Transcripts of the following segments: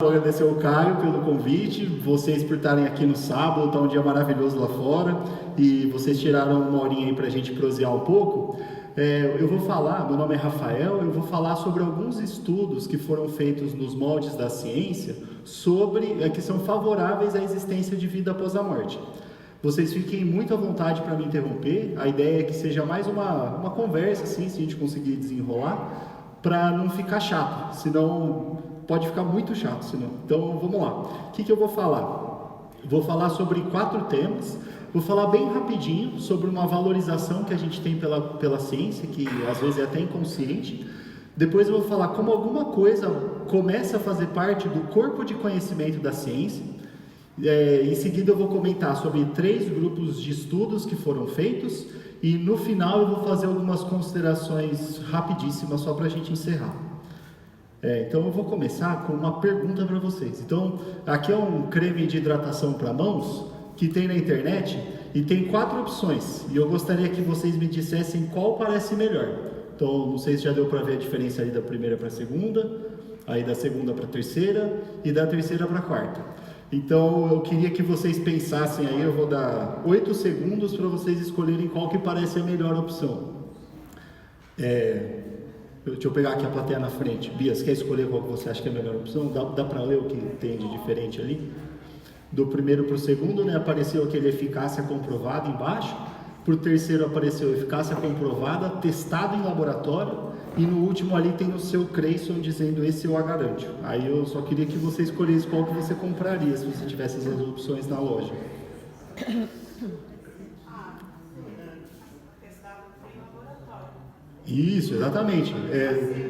Vou agradecer ao Caio pelo convite, vocês por estarem aqui no sábado, está um dia maravilhoso lá fora, e vocês tiraram uma horinha aí para a gente prosear um pouco. Eu vou falar, meu nome é Rafael, eu vou falar sobre alguns estudos que foram feitos nos moldes da ciência, que são favoráveis à existência de vida após a morte. Vocês fiquem muito à vontade para me interromper, a ideia é que seja mais uma conversa, assim, se a gente conseguir desenrolar, para não ficar chato, senão pode ficar muito chato, senão. Então vamos lá. O que eu vou falar? Vou falar sobre 4 temas. Vou falar bem rapidinho sobre uma valorização que a gente tem pela ciência, que às vezes é até inconsciente. Depois eu vou falar como alguma coisa começa a fazer parte do corpo de conhecimento da ciência. Em seguida eu vou comentar sobre 3 grupos de estudos que foram feitos. E no final eu vou fazer algumas considerações rapidíssimas só para a gente encerrar. Então eu vou começar com uma pergunta para vocês. Então, aqui é um creme de hidratação para mãos que tem na internet e tem 4 opções. E eu gostaria que vocês me dissessem qual parece melhor. Então, não sei se já deu para ver a diferença ali da primeira para a segunda, aí da segunda para a terceira e da terceira para a quarta. Então, eu queria que vocês pensassem aí, eu vou dar 8 segundos para vocês escolherem qual que parece a melhor opção. Deixa eu pegar aqui a plateia na frente. Bia, você quer escolher qual que você acha que é a melhor opção? Dá para ler o que tem de diferente ali? Do primeiro para o segundo, né, apareceu aquele eficácia comprovada embaixo. Para o terceiro apareceu eficácia comprovada, testado em laboratório. E no último ali tem o seu Creyson dizendo esse eu a garanto. Aí eu só queria que você escolhesse qual que você compraria se você tivesse essas opções na loja. Isso, exatamente.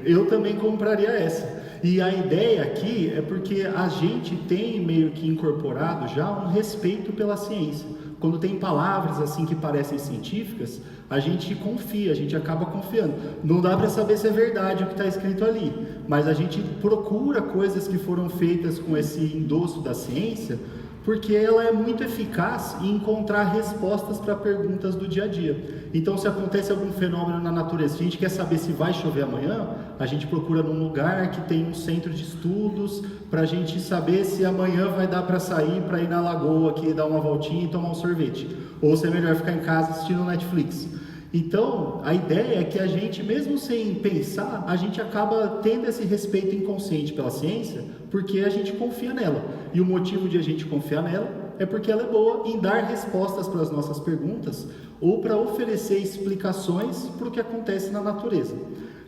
Eu também compraria essa. E a ideia aqui é porque a gente tem meio que incorporado já um respeito pela ciência. Quando tem palavras assim que parecem científicas, a gente confia, a gente acaba confiando. Não dá para saber se é verdade o que está escrito ali, mas a gente procura coisas que foram feitas com esse endosso da ciência, porque ela é muito eficaz em encontrar respostas para perguntas do dia a dia. Então, se acontece algum fenômeno na natureza, se a gente quer saber se vai chover amanhã, a gente procura num lugar que tem um centro de estudos, para a gente saber se amanhã vai dar para sair, para ir na lagoa aqui, dar uma voltinha e tomar um sorvete. Ou se é melhor ficar em casa assistindo Netflix. Então, a ideia é que a gente, mesmo sem pensar, a gente acaba tendo esse respeito inconsciente pela ciência, porque a gente confia nela. E o motivo de a gente confiar nela é porque ela é boa em dar respostas para as nossas perguntas ou para oferecer explicações para o que acontece na natureza.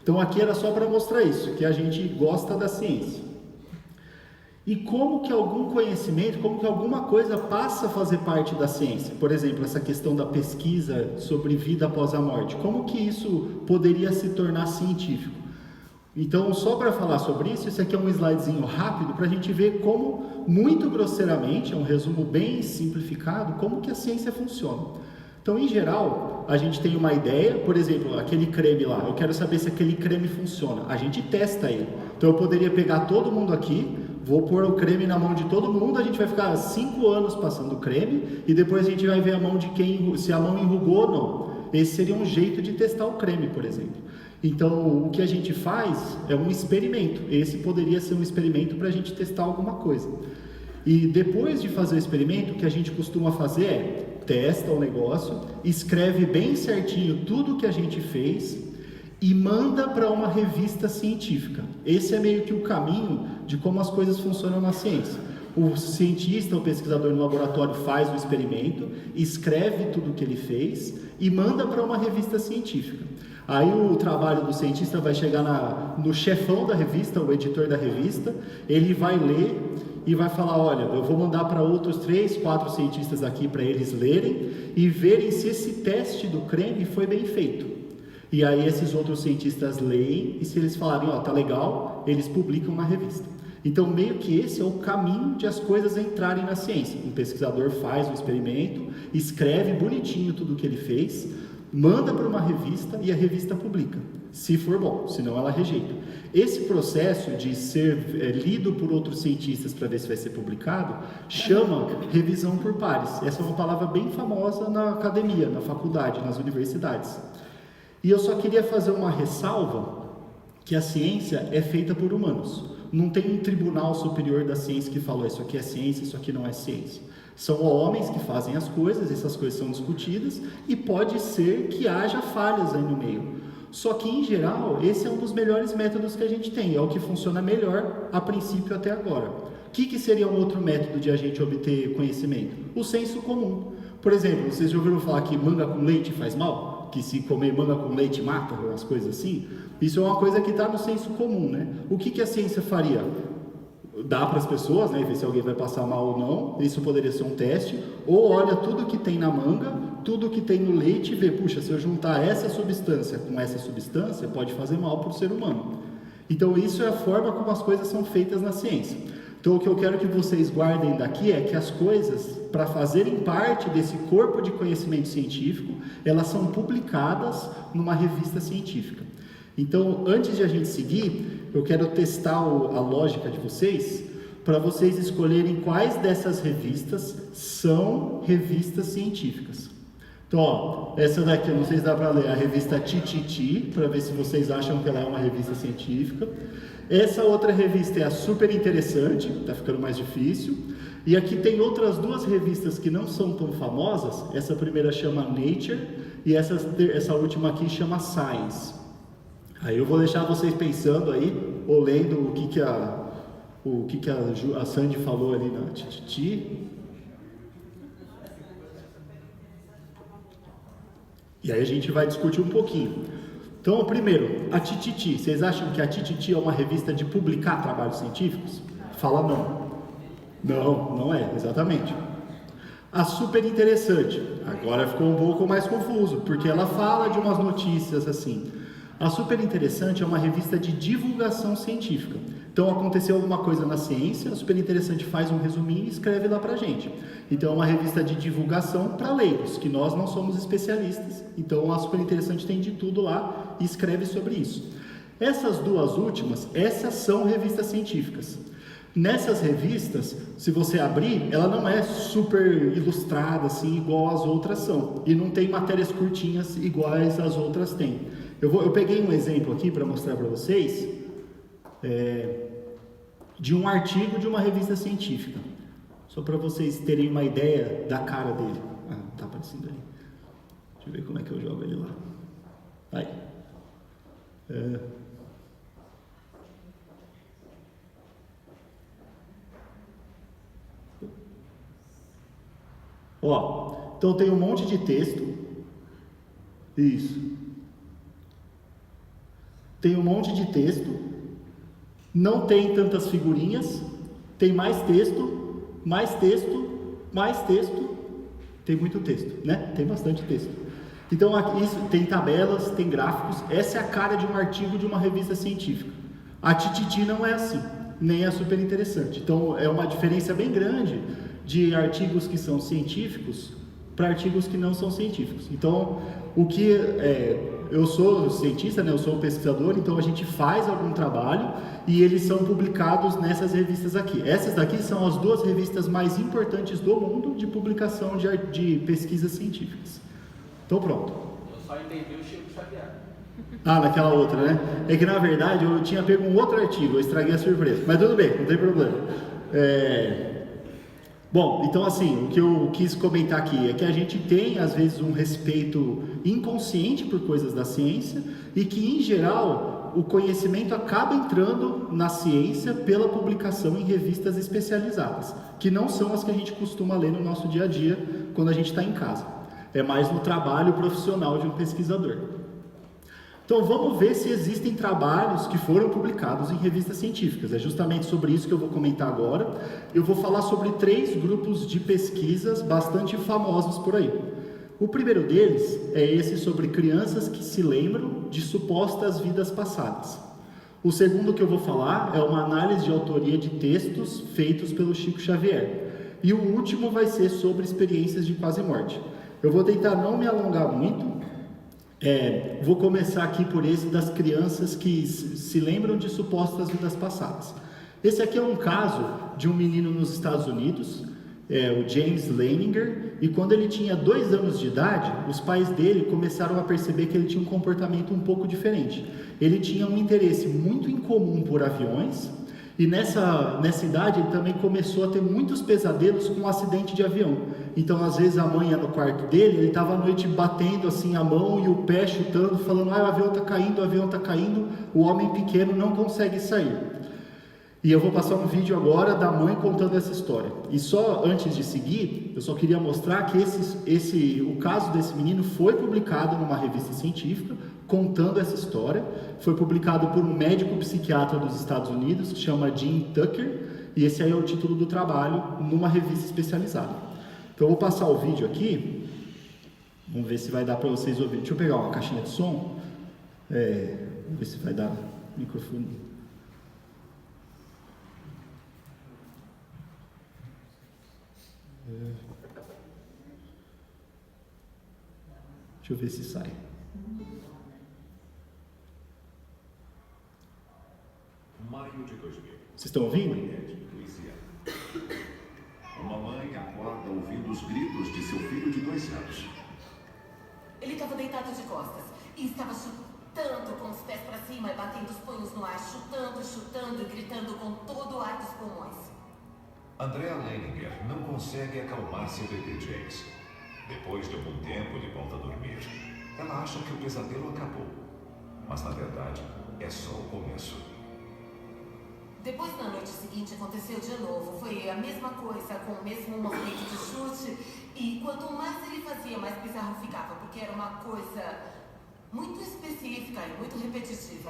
Então, aqui era só para mostrar isso, que a gente gosta da ciência. E como que algum conhecimento, como que alguma coisa passa a fazer parte da ciência? Por exemplo, essa questão da pesquisa sobre vida após a morte. Como que isso poderia se tornar científico? Então, só para falar sobre isso, esse aqui é um slidezinho rápido para a gente ver como, muito grosseiramente, é um resumo bem simplificado, como que a ciência funciona. Então, em geral, a gente tem uma ideia, por exemplo, aquele creme lá, eu quero saber se aquele creme funciona. A gente testa ele. Então, eu poderia pegar todo mundo aqui, vou pôr o creme na mão de todo mundo, a gente vai ficar 5 anos passando o creme e depois a gente vai ver a mão de se a mão enrugou ou não. Esse seria um jeito de testar o creme, por exemplo. Então, o que a gente faz é um experimento. Esse poderia ser um experimento para a gente testar alguma coisa. E depois de fazer o experimento, o que a gente costuma fazer é testa o negócio, escreve bem certinho tudo que a gente fez e manda para uma revista científica. Esse é meio que o caminho de como as coisas funcionam na ciência. O cientista, o pesquisador no laboratório faz o experimento, escreve tudo o que ele fez e manda para uma revista científica. Aí o trabalho do cientista vai chegar no chefão da revista, o editor da revista, ele vai ler e vai falar, olha, eu vou mandar para outros 3, 4 cientistas aqui para eles lerem e verem se esse teste do creme foi bem feito. E aí esses outros cientistas leem e se eles falarem, ó, tá legal, eles publicam na revista. Então meio que esse é o caminho de as coisas entrarem na ciência. Um pesquisador faz um experimento, escreve bonitinho tudo o que ele fez, manda para uma revista e a revista publica, se for bom, senão ela rejeita. Esse processo de ser lido por outros cientistas para ver se vai ser publicado, chama revisão por pares. Essa é uma palavra bem famosa na academia, na faculdade, nas universidades. E eu só queria fazer uma ressalva, que a ciência é feita por humanos. Não tem um tribunal superior da ciência que falou isso aqui é ciência, isso aqui não é ciência. São homens que fazem as coisas, essas coisas são discutidas e pode ser que haja falhas aí no meio. Só que, em geral, esse é um dos melhores métodos que a gente tem, é o que funciona melhor a princípio até agora. O que seria um outro método de a gente obter conhecimento? O senso comum. Por exemplo, vocês já ouviram falar que manga com leite faz mal? Que se comer manga com leite mata, ou umas coisas assim? Isso é uma coisa que está no senso comum, né? O que a ciência faria? Dá para as pessoas, né, ver se alguém vai passar mal ou não, isso poderia ser um teste, ou olha tudo que tem na manga, tudo que tem no leite e vê, puxa, se eu juntar essa substância com essa substância, pode fazer mal para o ser humano. Então isso é a forma como as coisas são feitas na ciência. Então o que eu quero que vocês guardem daqui é que as coisas, para fazerem parte desse corpo de conhecimento científico, elas são publicadas numa revista científica. Então, antes de a gente seguir, eu quero testar a lógica de vocês, para vocês escolherem quais dessas revistas são revistas científicas. Então, ó, essa daqui, eu não sei se dá para ler, a revista Tititi, para ver se vocês acham que ela é uma revista científica. Essa outra revista é a Super Interessante, está ficando mais difícil. E aqui tem outras duas revistas que não são tão famosas. Essa primeira chama Nature e essa última aqui chama Science. Aí eu vou deixar vocês pensando aí, ou lendo o que a Sandy falou ali na Tititi. E aí a gente vai discutir um pouquinho. Então, primeiro, a Tititi. Vocês acham que a Tititi é uma revista de publicar trabalhos científicos? Fala não. Não, não é, exatamente. A Super Interessante. Agora ficou um pouco mais confuso, porque ela fala de umas notícias assim. A Super Interessante é uma revista de divulgação científica. Então, aconteceu alguma coisa na ciência, a Super Interessante faz um resuminho e escreve lá pra gente. Então, é uma revista de divulgação para leigos, que nós não somos especialistas. Então, a Super Interessante tem de tudo lá e escreve sobre isso. Essas duas últimas, essas são revistas científicas. Nessas revistas, se você abrir, ela não é super ilustrada, assim, igual as outras são. E não tem matérias curtinhas iguais as outras têm. Eu peguei um exemplo aqui para mostrar para vocês, de um artigo de uma revista científica. Só para vocês terem uma ideia da cara dele. Ah, tá aparecendo ali. Deixa eu ver como é que eu jogo ele lá. Aí. Ó, então tem um monte de texto. Isso. Tem um monte de texto, não tem tantas figurinhas, tem mais texto, mais texto, mais texto, tem muito texto, né? Tem bastante texto. Então, aqui, isso, tem tabelas, tem gráficos, essa é a cara de um artigo de uma revista científica. A Tititi não é assim, nem é Super Interessante. Então, é uma diferença bem grande de artigos que são científicos para artigos que não são científicos. Então, eu sou cientista, né? Eu sou pesquisador, então a gente faz algum trabalho e eles são publicados nessas revistas aqui. Essas daqui são as duas revistas mais importantes do mundo de publicação de pesquisas científicas. Então pronto. Eu só entendi o Chico Xavier. Ah, naquela outra, né? É que na verdade eu tinha pego um outro artigo, eu estraguei a surpresa. Mas tudo bem, não tem problema. Bom, então assim, o que eu quis comentar aqui é que a gente tem às vezes um respeito inconsciente por coisas da ciência e que em geral o conhecimento acaba entrando na ciência pela publicação em revistas especializadas, que não são as que a gente costuma ler no nosso dia a dia quando a gente está em casa. É mais no trabalho profissional de um pesquisador. Então vamos ver se existem trabalhos que foram publicados em revistas científicas. É justamente sobre isso que eu vou comentar agora. Eu vou falar sobre 3 grupos de pesquisas bastante famosos por aí. O primeiro deles é esse sobre crianças que se lembram de supostas vidas passadas. O segundo que eu vou falar é uma análise de autoria de textos feitos pelo Chico Xavier. E o último vai ser sobre experiências de quase morte. Eu vou tentar não me alongar muito. Vou começar aqui por esse das crianças que se lembram de supostas vidas passadas. Esse aqui é um caso de um menino nos Estados Unidos, o James Leininger, e quando ele tinha 2 anos de idade, os pais dele começaram a perceber que ele tinha um comportamento um pouco diferente. Ele tinha um interesse muito incomum por aviões E nessa idade ele também começou a ter muitos pesadelos com um acidente de avião. Então às vezes a mãe ia no quarto dele, ele estava à noite batendo assim a mão e o pé chutando, falando: o avião está caindo, o avião está caindo. O homem pequeno não consegue sair. E eu vou passar um vídeo agora da mãe contando essa história. E só antes de seguir, eu só queria mostrar que o caso desse menino foi publicado numa revista científica, contando essa história. Foi publicado por um médico psiquiatra dos Estados Unidos, que chama Jim Tucker, e esse aí é o título do trabalho, numa revista especializada. Então eu vou passar o vídeo aqui, vamos ver se vai dar para vocês ouvirem. Deixa eu pegar uma caixinha de som, vamos ver se vai dar microfone. Deixa eu ver se sai. Maio de 2000. Vocês estão ouvindo? Uma mãe acorda ouvindo os gritos de seu filho de 2 anos. Ele estava deitado de costas e estava chutando com os pés para cima e batendo os punhos no ar, chutando e gritando com todo o ar dos pulmões. Andrea Leininger não consegue acalmar seu bebê James. Depois de algum tempo, ele volta a dormir. Ela acha que o pesadelo acabou, mas na verdade é só o começo. Depois, na noite seguinte, aconteceu de novo. Foi a mesma coisa, com o mesmo movimento de chute. E quanto mais ele fazia, mais bizarro ficava, porque era uma coisa muito específica e muito repetitiva.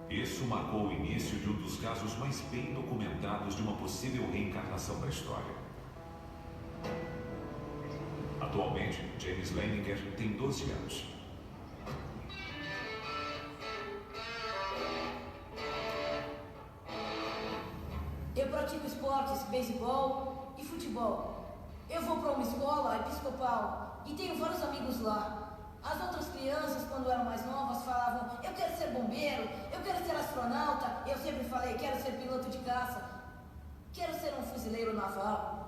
Isso marcou o início de um dos casos mais bem documentados de uma possível reencarnação da história. Atualmente, James Leininger tem 12 anos. Eu pratico esportes, beisebol e futebol. Eu vou para uma escola episcopal e tenho vários amigos lá. As outras crianças, quando eram mais novas, falavam: eu quero ser bombeiro, eu quero ser astronauta. Eu sempre falei: quero ser piloto de caça, quero ser um fuzileiro naval.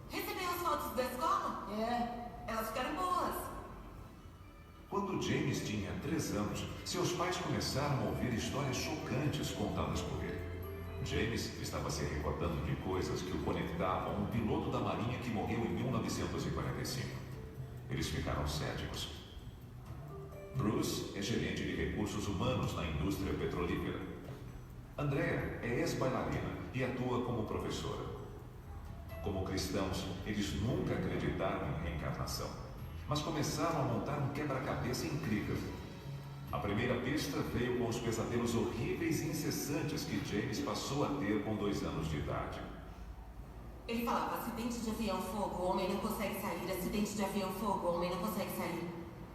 Recebeu as fotos da escola? Elas ficaram boas. Quando James tinha 3 anos, seus pais começaram a ouvir histórias chocantes contadas por ele. James estava se recordando de coisas que o conectavam a um piloto da Marinha que morreu em 1945. Eles ficaram céticos. Bruce é gerente de recursos humanos na indústria petrolífera. Andrea é ex-bailarina e atua como professora. Como cristãos, eles nunca acreditaram em reencarnação, mas começaram a montar um quebra-cabeça incrível. A primeira pista veio com os pesadelos horríveis e incessantes que James passou a ter com 2 anos de idade. Ele falava: acidente de avião, fogo, o homem não consegue sair. Acidente de avião, fogo, o homem não consegue sair.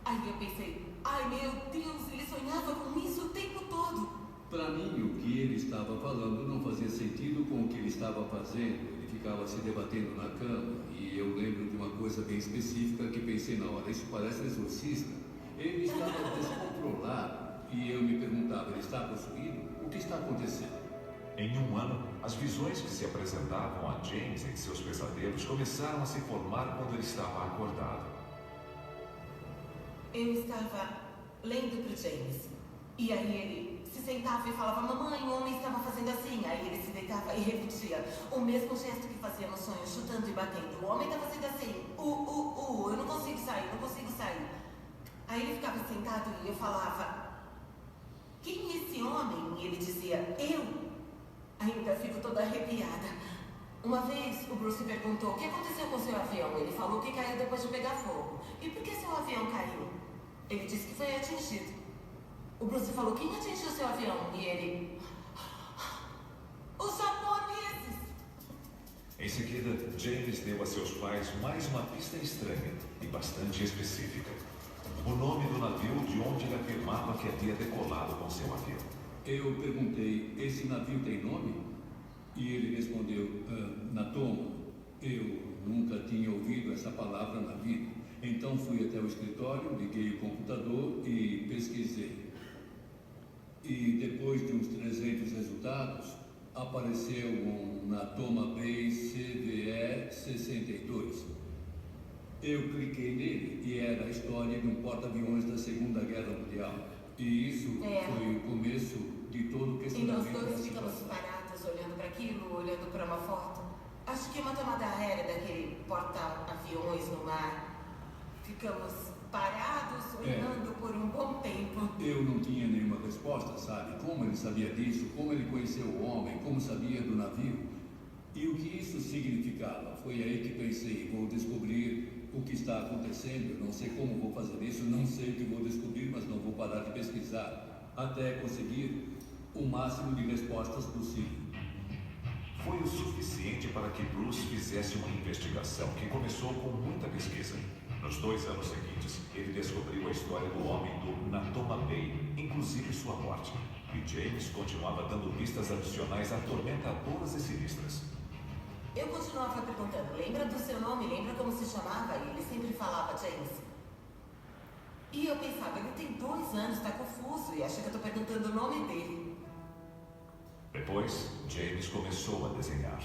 Aí eu pensei: ai meu Deus, ele sonhava com isso o tempo todo. Para mim, o que ele estava falando não fazia sentido com o que ele estava fazendo. Ele ficava se debatendo na cama e eu lembro de uma coisa bem específica que pensei na hora: isso parece um exorcista. Ele estava descontrolado e eu me perguntava: ele está possuído? O que está acontecendo? Em 1 ano, as visões que se apresentavam a James em seus pesadelos começaram a se formar quando ele estava acordado. Eu estava lendo para o James. E aí ele se sentava e falava: mamãe, o homem estava fazendo assim. Aí ele se deitava e repetia o mesmo gesto que fazia no sonho, chutando e batendo. O homem está fazendo assim: eu não consigo sair, não consigo sair. Aí ele ficava sentado e eu falava: quem é esse homem? E ele dizia: eu. Ainda fico toda arrepiada. Uma vez o Bruce perguntou: o que aconteceu com seu avião? Ele falou que caiu depois de pegar fogo. E por que seu avião caiu? Ele disse que foi atingido. O Bruce falou: quem atingiu seu avião? E ele: os japoneses. Em seguida, James deu a seus pais mais uma pista estranha e bastante específica: o nome do navio de onde ele afirmava que havia decolado com seu avião. Eu perguntei: esse navio tem nome? E ele respondeu: Natoma. Eu nunca tinha ouvido essa palavra na vida. Então fui até o escritório, liguei o computador e pesquisei. E depois de uns 300 resultados, apareceu um Natoma Bay CVE 62. Eu cliquei nele e era a história de um porta-aviões da Segunda Guerra Mundial. E isso foi o começo de todo o E nós questionamento da dois ficamos situação. parados, olhando para aquilo, olhando para uma foto. Acho que uma tomada aérea daquele porta-aviões no mar. Ficamos parados, olhando por um bom tempo. Eu não tinha nenhuma resposta, sabe? Como ele sabia disso, como ele conheceu o homem, como sabia do navio. E o que isso significava. Foi aí que pensei, vou descobrir o que está acontecendo. Eu não sei como vou fazer isso, não sei o que vou descobrir, mas não vou parar de pesquisar até conseguir o máximo de respostas possível. Foi o suficiente para que Bruce fizesse uma investigação que começou com muita pesquisa. Nos 2 anos seguintes, ele descobriu a história do homem do Natoma Bay, inclusive sua morte. E James continuava dando pistas adicionais atormentadoras e sinistras. Eu continuava perguntando, lembra do seu nome? Lembra como se chamava? E ele sempre falava James. E eu pensava, ele tem 2 anos, tá confuso e acha que eu tô perguntando o nome dele. Depois, James começou a desenhar.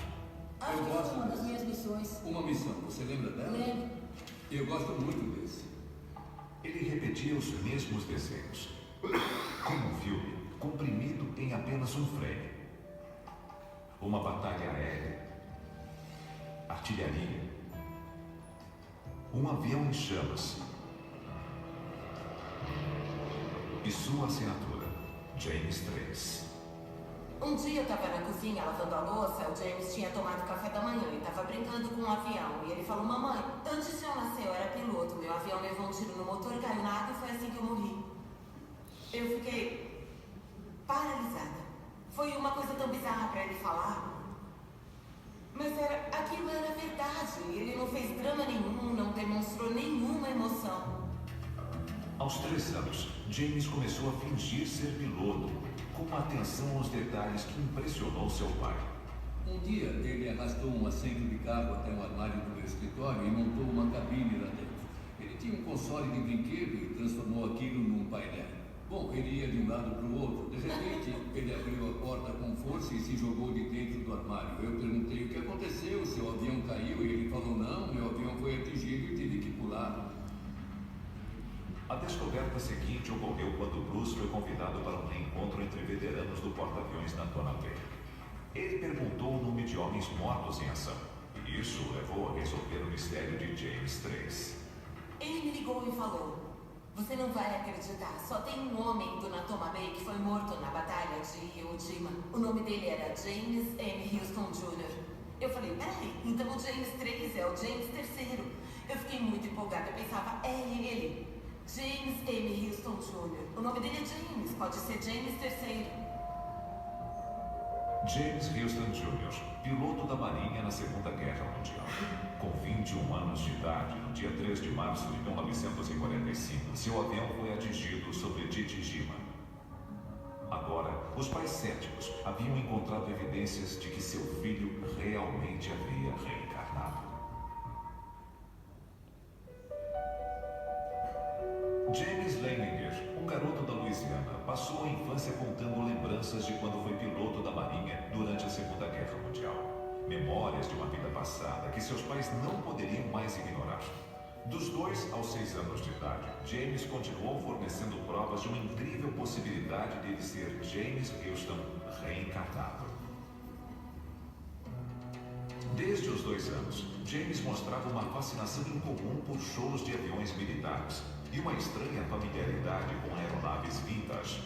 Acho que foi uma das minhas missões. Uma missão, você lembra dela? Lembro. Eu gosto muito desse. Ele repetia os mesmos desenhos, como um filme, comprimido em apenas um frame. Uma batalha aérea, artilharia, um avião em chamas e sua assinatura, James 3. Um dia eu estava na cozinha lavando a louça, o James tinha tomado café da manhã e estava brincando com um avião. E ele falou, mamãe, antes de eu nascer eu era piloto, meu avião levou um tiro no motor, caiu na água e foi assim que eu morri. Eu fiquei paralisada. Foi uma coisa tão bizarra para ele falar. Mas aquilo era verdade. Ele não fez drama nenhum, não demonstrou nenhuma emoção. Aos 3 anos, James começou a fingir ser piloto, com uma atenção aos detalhes que impressionou seu pai. Um dia, ele arrastou um assento de carro até um armário do meu escritório e montou uma cabine lá dentro. Ele tinha um console de brinquedo e transformou aquilo num painel. Bom, ele ia de um lado para o outro. De repente, ele abriu a porta com força e se jogou de dentro do armário. Eu perguntei o que aconteceu, seu avião caiu? E ele falou, não, meu avião foi atingido e tive que pular. A descoberta seguinte ocorreu quando Bruce foi convidado para um reencontro entre veteranos do porta-aviões Natoma Bay. Ele perguntou o nome de homens mortos em ação, e isso o levou a resolver o mistério de James 3. Ele me ligou e falou, você não vai acreditar, só tem um homem do Natoma Bay que foi morto na batalha de Iwo Jima. O nome dele era James M. Houston Jr. Eu falei, peraí, então o James 3 é o James III. Eu fiquei muito empolgada, eu pensava, é ele. James M. Houston Jr. O nome dele é James, pode ser James III. James Houston Jr., piloto da Marinha na Segunda Guerra Mundial. Com 21 anos de idade, no dia 3 de março de 1945, seu avião foi atingido sobre Chichijima. Agora, os pais céticos haviam encontrado evidências de que seu filho realmente havia reencarnado. James Leininger, um garoto da Louisiana, passou a infância contando lembranças de quando foi piloto da Marinha durante a Segunda Guerra Mundial. Memórias de uma vida passada que seus pais não poderiam mais ignorar. Dos 2 aos 6 anos de idade, James continuou fornecendo provas de uma incrível possibilidade de ele ser James Houston reencarnado. Desde os 2 anos, James mostrava uma fascinação incomum por shows de aviões militares e uma estranha familiaridade com aeronaves vintage.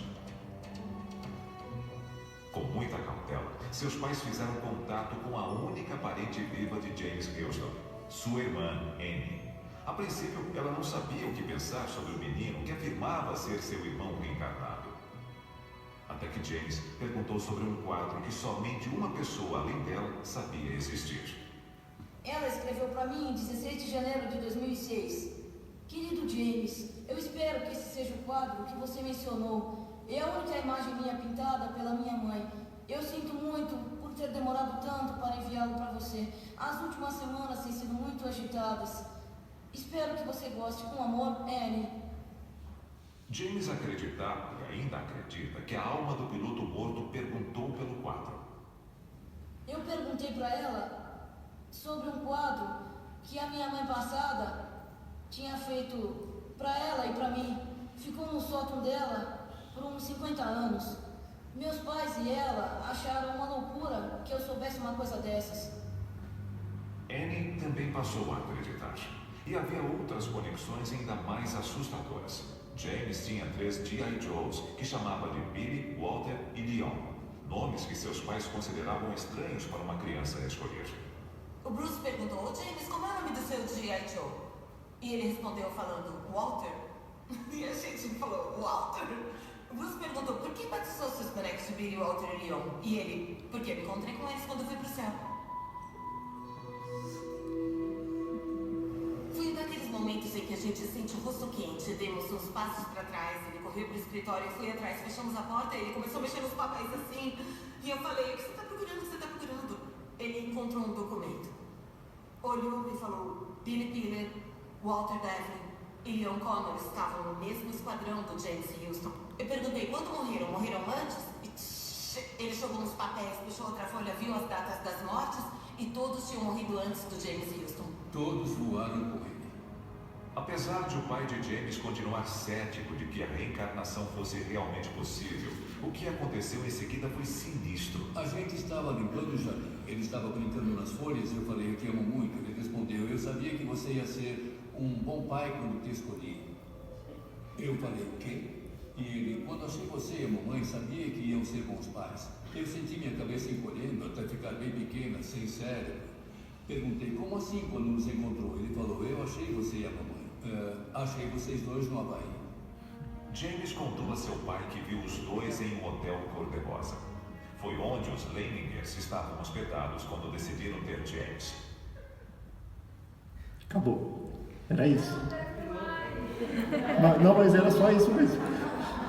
Com muita cautela, seus pais fizeram contato com a única parente viva de James Houston, sua irmã, Annie. A princípio, ela não sabia o que pensar sobre o menino que afirmava ser seu irmão reencarnado. Até que James perguntou sobre um quadro que somente uma pessoa além dela sabia existir. Ela escreveu para mim em 16 de janeiro de 2006. Querido James, eu espero que esse seja o quadro que você mencionou. É a única imagem minha pintada pela minha mãe. Eu sinto muito por ter demorado tanto para enviá-lo para você. As últimas semanas têm sido muito agitadas. Espero que você goste. Com amor, Annie. James acreditava e ainda acredita que a alma do piloto morto perguntou pelo quadro. Eu perguntei para ela sobre um quadro que a minha mãe passada tinha feito para ela e para mim. Ficou no sótão dela por uns 50 anos. Meus pais e ela acharam uma loucura que eu soubesse uma coisa dessas. Annie também passou a acreditar. E havia outras conexões ainda mais assustadoras. James tinha 3 G.I. Joes que chamava de Billy, Walter e Leon. Nomes que seus pais consideravam estranhos para uma criança escolher. O Bruce perguntou, James, como é o nome do seu G.I. Joe? E ele respondeu falando, Walter. E a gente falou, Walter. O Bruce perguntou, por que batizou seus bonecos de Billy, Walter e Leon? E ele, porque me encontrei com eles quando fui pro céu. Foi um daqueles momentos em que a gente sente o rosto quente, demos uns passos pra trás, ele correu pro escritório, eu fui atrás, fechamos a porta, ele começou a mexer nos papéis assim, e eu falei, o que você tá procurando, o que você tá procurando? Ele encontrou um documento, olhou e falou, Billy Piller, Walter Devlin e Leon Connor estavam no mesmo esquadrão do James Houston. Eu perguntei, quando morreram? Morreram antes? E ele jogou uns papéis, puxou outra folha, viu as datas das mortes, e todos tinham morrido antes do James Houston. Todos voaram com ele. Apesar de o pai de James continuar cético de que a reencarnação fosse realmente possível, o que aconteceu em seguida foi sinistro. A gente estava limpando o jardim. Ele estava brincando nas folhas e eu falei, eu te amo muito. Ele respondeu, eu sabia que você ia ser um bom pai quando te escolhi. Eu falei, o quê? E ele, quando achei você e a mamãe, sabia que iam ser bons pais. Eu senti minha cabeça encolhendo até ficar bem pequena, sem cérebro. Perguntei, como assim quando nos encontrou? Ele falou, eu achei você e a mamãe. Achei vocês dois no Havaí. James contou a seu pai que viu os dois em um hotel cor-de-rosa. Foi onde os Lemmingers estavam hospedados quando decidiram ter James. Acabou. Era isso. Não, mas era só isso mesmo.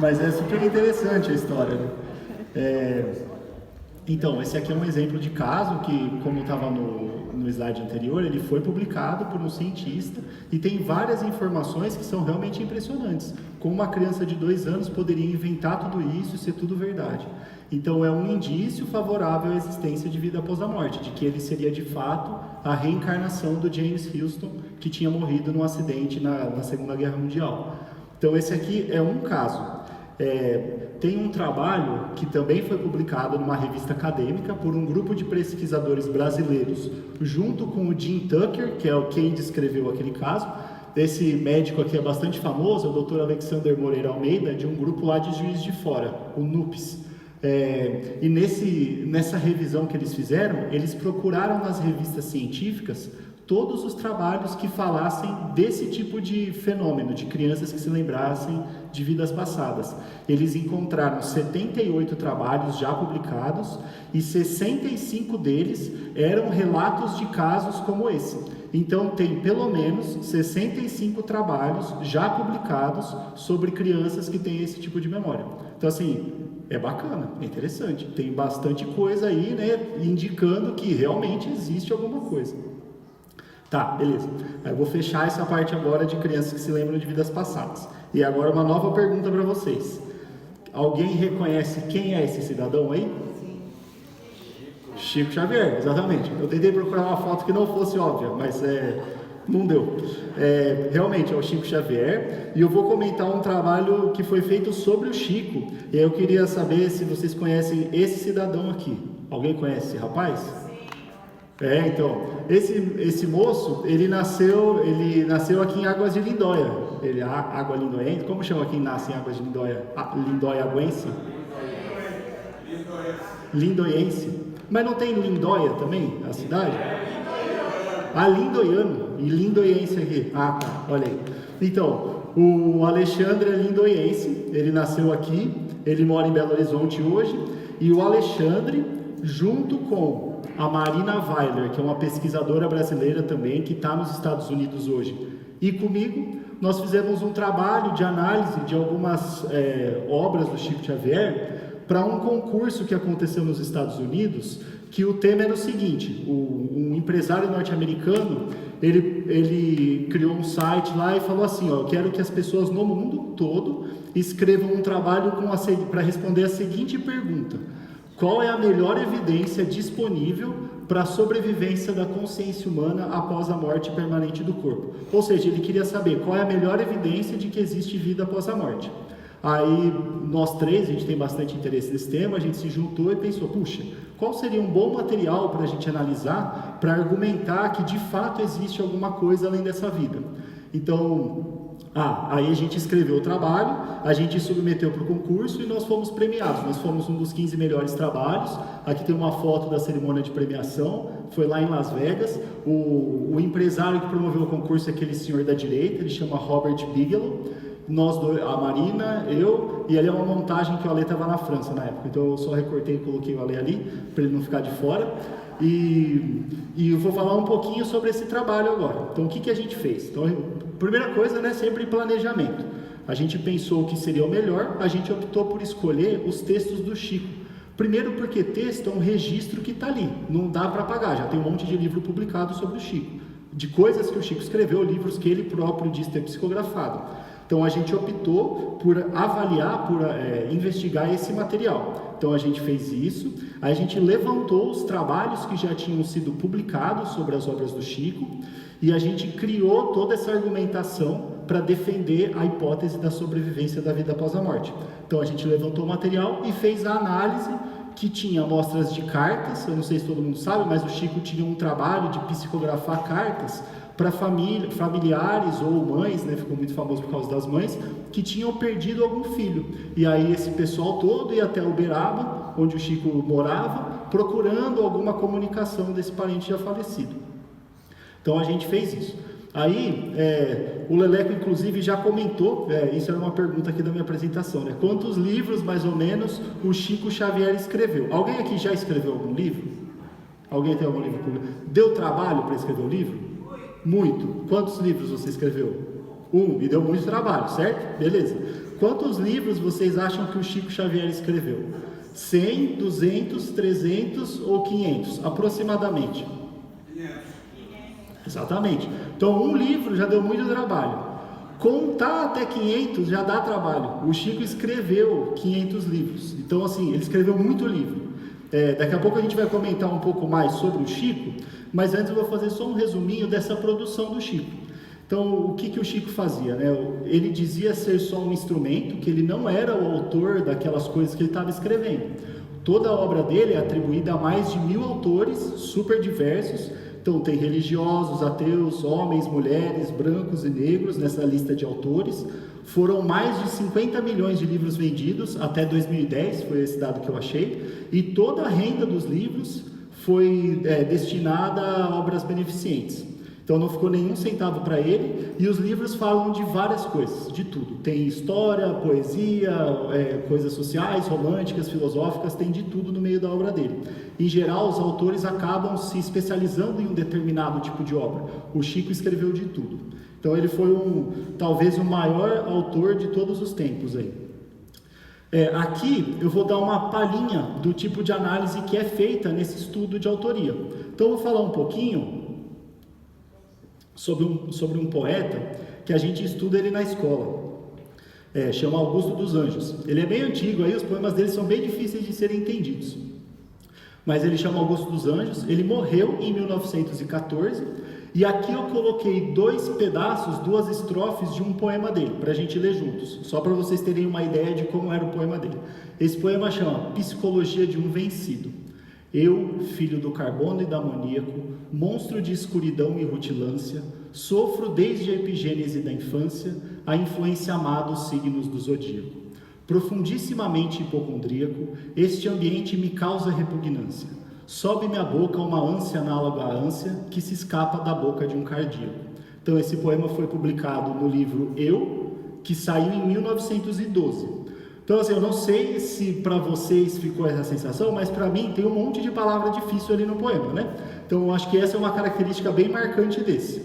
Mas é super interessante a história, né? Então, esse aqui é um exemplo de caso que, como estava no slide anterior, ele foi publicado por um cientista e tem várias informações que são realmente impressionantes. Como uma criança de 2 anos poderia inventar tudo isso e ser tudo verdade. Então, é um indício favorável à existência de vida após a morte, de que ele seria de fato a reencarnação do James Houston, que tinha morrido num acidente na Segunda Guerra Mundial. Então, esse aqui é um caso. Tem um trabalho que também foi publicado numa revista acadêmica por um grupo de pesquisadores brasileiros, junto com o Jim Tucker, que é quem descreveu aquele caso. Esse médico aqui é bastante famoso, é o Dr. Alexander Moreira Almeida, de um grupo lá de Juiz de Fora, o NUPES. E nessa revisão que eles fizeram, eles procuraram nas revistas científicas todos os trabalhos que falassem desse tipo de fenômeno, de crianças que se lembrassem de vidas passadas. Eles encontraram 78 trabalhos já publicados e 65 deles eram relatos de casos como esse. Então tem pelo menos 65 trabalhos já publicados sobre crianças que têm esse tipo de memória. Então assim, é bacana, é interessante. Tem bastante coisa aí, né, indicando que realmente existe alguma coisa. Tá, beleza. Eu vou fechar essa parte agora de crianças que se lembram de vidas passadas. E agora uma nova pergunta para vocês. Alguém reconhece quem é esse cidadão aí? Chico Xavier, exatamente. Eu tentei procurar uma foto que não fosse óbvia, mas não deu. Realmente é o Chico Xavier. E eu vou comentar um trabalho que foi feito sobre o Chico. E aí eu queria saber se vocês conhecem esse cidadão aqui. Alguém conhece esse rapaz? Então, esse moço, ele nasceu aqui em Águas de Lindóia. Água Lindoense, como chama quem nasce em Águas de Lindóia? Lindoiaguense? Lindoiense. Mas não tem Lindóia também, a cidade? Lindoiano, e lindoiense aqui. Tá, olha aí. Então, o Alexandre é lindoiense, ele nasceu aqui, ele mora em Belo Horizonte hoje, e o Alexandre, junto com a Marina Weiler, que é uma pesquisadora brasileira também, que está nos Estados Unidos hoje, e comigo, nós fizemos um trabalho de análise de algumas obras do Chico Xavier para um concurso que aconteceu nos Estados Unidos, que o tema era o seguinte: um empresário norte-americano, ele criou um site lá e falou assim, eu quero que as pessoas no mundo todo escrevam um trabalho para responder a seguinte pergunta: qual é a melhor evidência disponível para a sobrevivência da consciência humana após a morte permanente do corpo? Ou seja, ele queria saber qual é a melhor evidência de que existe vida após a morte. Aí nós três, a gente tem bastante interesse nesse tema, a gente se juntou e pensou, puxa, qual seria um bom material para a gente analisar, para argumentar que de fato existe alguma coisa além dessa vida. Então, aí a gente escreveu o trabalho, a gente submeteu para o concurso e nós fomos premiados. Nós fomos um dos 15 melhores trabalhos. Aqui tem uma foto da cerimônia de premiação, foi lá em Las Vegas. O empresário que promoveu o concurso é aquele senhor da direita, ele chama Robert Bigelow. Nós dois, a Marina, eu, e ali é uma montagem que o Ale estava na França na época, então eu só recortei e coloquei o Ale ali, para ele não ficar de fora. E eu vou falar um pouquinho sobre esse trabalho agora. Então, o que a gente fez? Então, primeira coisa, né, sempre planejamento. A gente pensou o que seria o melhor, a gente optou por escolher os textos do Chico. Primeiro porque texto é um registro que está ali, não dá para apagar, já tem um monte de livro publicado sobre o Chico, de coisas que o Chico escreveu, livros que ele próprio diz ter psicografado. Então a gente optou por avaliar, por investigar esse material. Então a gente fez isso, a gente levantou os trabalhos que já tinham sido publicados sobre as obras do Chico e a gente criou toda essa argumentação para defender a hipótese da sobrevivência da vida após a morte. Então a gente levantou o material e fez a análise que tinha amostras de cartas, eu não sei se todo mundo sabe, mas o Chico tinha um trabalho de psicografar cartas para familiares ou mães, né, ficou muito famoso por causa das mães, que tinham perdido algum filho. E aí esse pessoal todo ia até Uberaba, onde o Chico morava, procurando alguma comunicação desse parente já falecido. Então a gente fez isso. Aí, o Leleco inclusive já comentou, isso era uma pergunta aqui da minha apresentação, né? Quantos livros mais ou menos o Chico Xavier escreveu? Alguém aqui já escreveu algum livro? Alguém tem algum livro publicado? Deu trabalho para escrever o livro? Muito. Quantos livros você escreveu? E deu muito trabalho, certo? Beleza. Quantos livros vocês acham que o Chico Xavier escreveu? 100, 200, 300 ou 500? Aproximadamente. 500. Exatamente. Então, um livro já deu muito trabalho. Contar até 500 já dá trabalho. O Chico escreveu 500 livros. Então, assim, ele escreveu muito livro. Daqui a pouco a gente vai comentar um pouco mais sobre o Chico, mas antes eu vou fazer só um resuminho dessa produção do Chico. Então, o que o Chico fazia, né? Ele dizia ser só um instrumento, que ele não era o autor daquelas coisas que ele estava escrevendo. Toda a obra dele é atribuída a mais de 1000 autores, super diversos. Então, tem religiosos, ateus, homens, mulheres, brancos e negros nessa lista de autores. Foram mais de 50 milhões de livros vendidos até 2010, foi esse dado que eu achei. E toda a renda dos livros foi destinada a obras beneficentes. Então não ficou nenhum centavo para ele, e os livros falam de várias coisas, de tudo. Tem história, poesia, coisas sociais, românticas, filosóficas, tem de tudo no meio da obra dele. Em geral, os autores acabam se especializando em um determinado tipo de obra. O Chico escreveu de tudo. Então ele foi talvez o maior autor de todos os tempos aí. Aqui eu vou dar uma palhinha do tipo de análise que é feita nesse estudo de autoria. Então eu vou falar um pouquinho sobre um poeta que a gente estuda ele na escola, chama Augusto dos Anjos. Ele é bem antigo, aí os poemas dele são bem difíceis de serem entendidos, mas ele chama Augusto dos Anjos. Ele morreu em 1914, e aqui eu coloquei 2 pedaços, 2 estrofes de um poema dele, para a gente ler juntos, só para vocês terem uma ideia de como era o poema dele. Esse poema chama Psicologia de um Vencido. Eu, filho do carbono e da amoníaco, monstro de escuridão e rutilância, sofro desde a epigênese da infância a influência amada dos signos do zodíaco. Profundissimamente hipocondríaco, este ambiente me causa repugnância. Sobe-me à boca uma ânsia análoga à ânsia que se escapa da boca de um cardíaco. Então esse poema foi publicado no livro Eu, que saiu em 1912. Então, assim, eu não sei se para vocês ficou essa sensação, mas para mim tem um monte de palavra difícil ali no poema, né? Então, eu acho que essa é uma característica bem marcante desse.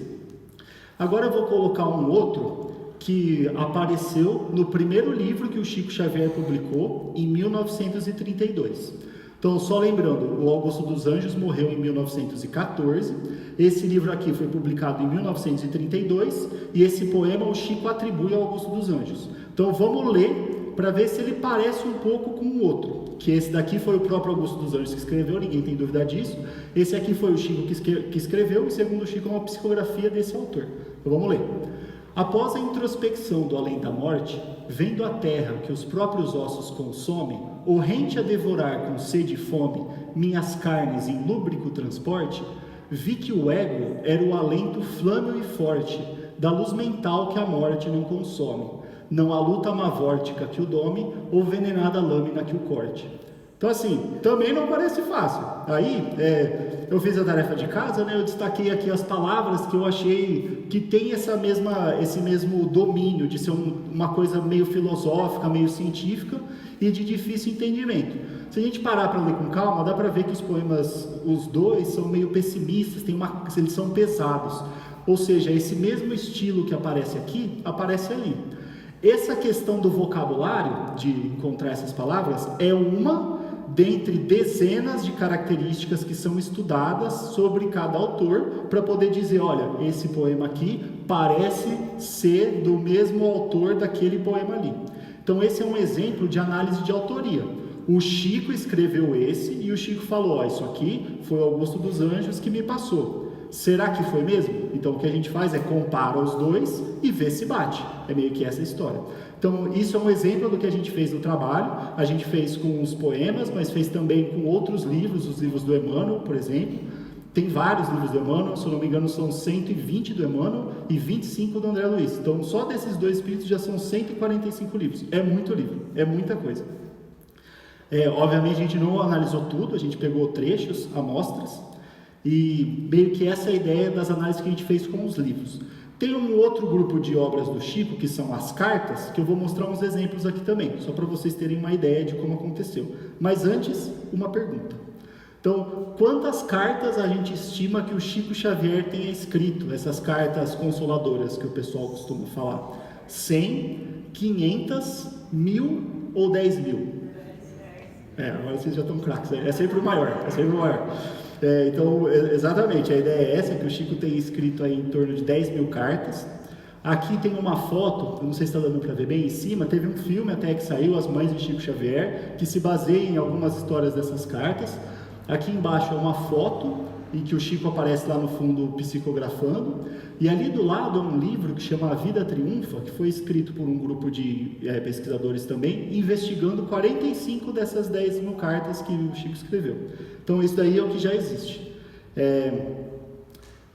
Agora eu vou colocar um outro que apareceu no primeiro livro que o Chico Xavier publicou, em 1932. Então, só lembrando, o Augusto dos Anjos morreu em 1914, esse livro aqui foi publicado em 1932, e esse poema o Chico atribui ao Augusto dos Anjos. Então, vamos ler para ver se ele parece um pouco com o outro, que esse daqui foi o próprio Augusto dos Anjos que escreveu, ninguém tem dúvida disso. Esse aqui foi o Chico que escreveu, e segundo o Chico é uma psicografia desse autor. Então vamos ler. Após a introspecção do além da morte, vendo a terra que os próprios ossos consomem, horrente a devorar com sede e fome minhas carnes em lúbrico transporte, vi que o ego era o alento flâmeo e forte da luz mental que a morte não consome, não a luta mavórtica que o dome ou venenada lâmina que o corte. Então assim, também não parece fácil. Aí, eu fiz a tarefa de casa, né? Eu destaquei aqui as palavras que eu achei que tem esse mesmo domínio de ser uma coisa meio filosófica, meio científica e de difícil entendimento. Se a gente parar para ler com calma, dá para ver que os poemas, os dois, são meio pessimistas, eles são pesados. Ou seja, esse mesmo estilo que aparece aqui, aparece ali. Essa questão do vocabulário, de encontrar essas palavras, é uma dentre dezenas de características que são estudadas sobre cada autor para poder dizer, olha, esse poema aqui parece ser do mesmo autor daquele poema ali. Então esse é um exemplo de análise de autoria. O Chico escreveu esse e o Chico falou, isso aqui foi o Augusto dos Anjos que me passou. Será que foi mesmo? Então o que a gente faz é compara os dois e vê se bate. É meio que essa história. Então isso é um exemplo do que a gente fez no trabalho. A gente fez com os poemas, mas fez também com outros livros, os livros do Emmanuel, por exemplo. Tem vários livros do Emmanuel, se eu não me engano são 120 do Emmanuel e 25 do André Luiz. Então só desses dois espíritos já são 145 livros. É muito livro, é muita coisa. Obviamente a gente não analisou tudo, a gente pegou trechos, amostras, e meio que essa é a ideia das análises que a gente fez com os livros. Tem um outro grupo de obras do Chico, que são as cartas, que eu vou mostrar uns exemplos aqui também, só para vocês terem uma ideia de como aconteceu. Mas antes, uma pergunta. Então, quantas cartas a gente estima que o Chico Xavier tenha escrito, essas cartas consoladoras que o pessoal costuma falar? 100, 500, 1000 ou 10 mil? Agora vocês já estão craques, é sempre o maior, então, exatamente, a ideia é essa, que o Chico tem escrito aí em torno de 10 mil cartas. Aqui tem uma foto, não sei se está dando para ver bem em cima, teve um filme até que saiu, As Mães de Chico Xavier, que se baseia em algumas histórias dessas cartas. Aqui embaixo é uma foto em que o Chico aparece lá no fundo psicografando, e ali do lado é um livro que chama A Vida Triunfa, que foi escrito por um grupo de pesquisadores também, investigando 45 dessas 10 mil cartas que o Chico escreveu. Então isso daí é o que já existe.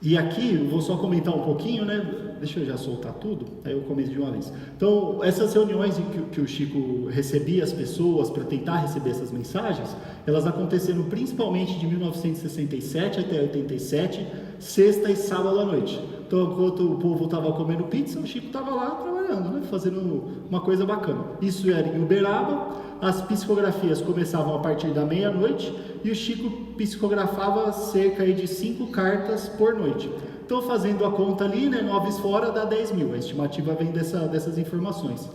E aqui eu vou só comentar um pouquinho, né? Deixa eu já soltar tudo, aí eu começo de uma vez. Então, essas reuniões em que o Chico recebia as pessoas para tentar receber essas mensagens, elas aconteceram principalmente de 1967 até 87, sexta e sábado à noite. Então, enquanto o povo estava comendo pizza, o Chico estava lá trabalhando, né? Fazendo uma coisa bacana. Isso era em Uberaba, as psicografias começavam a partir da meia-noite e o Chico psicografava cerca de 5 cartas por noite. Então, fazendo a conta ali, né, 9 fora dá 10 mil, a estimativa vem dessas informações.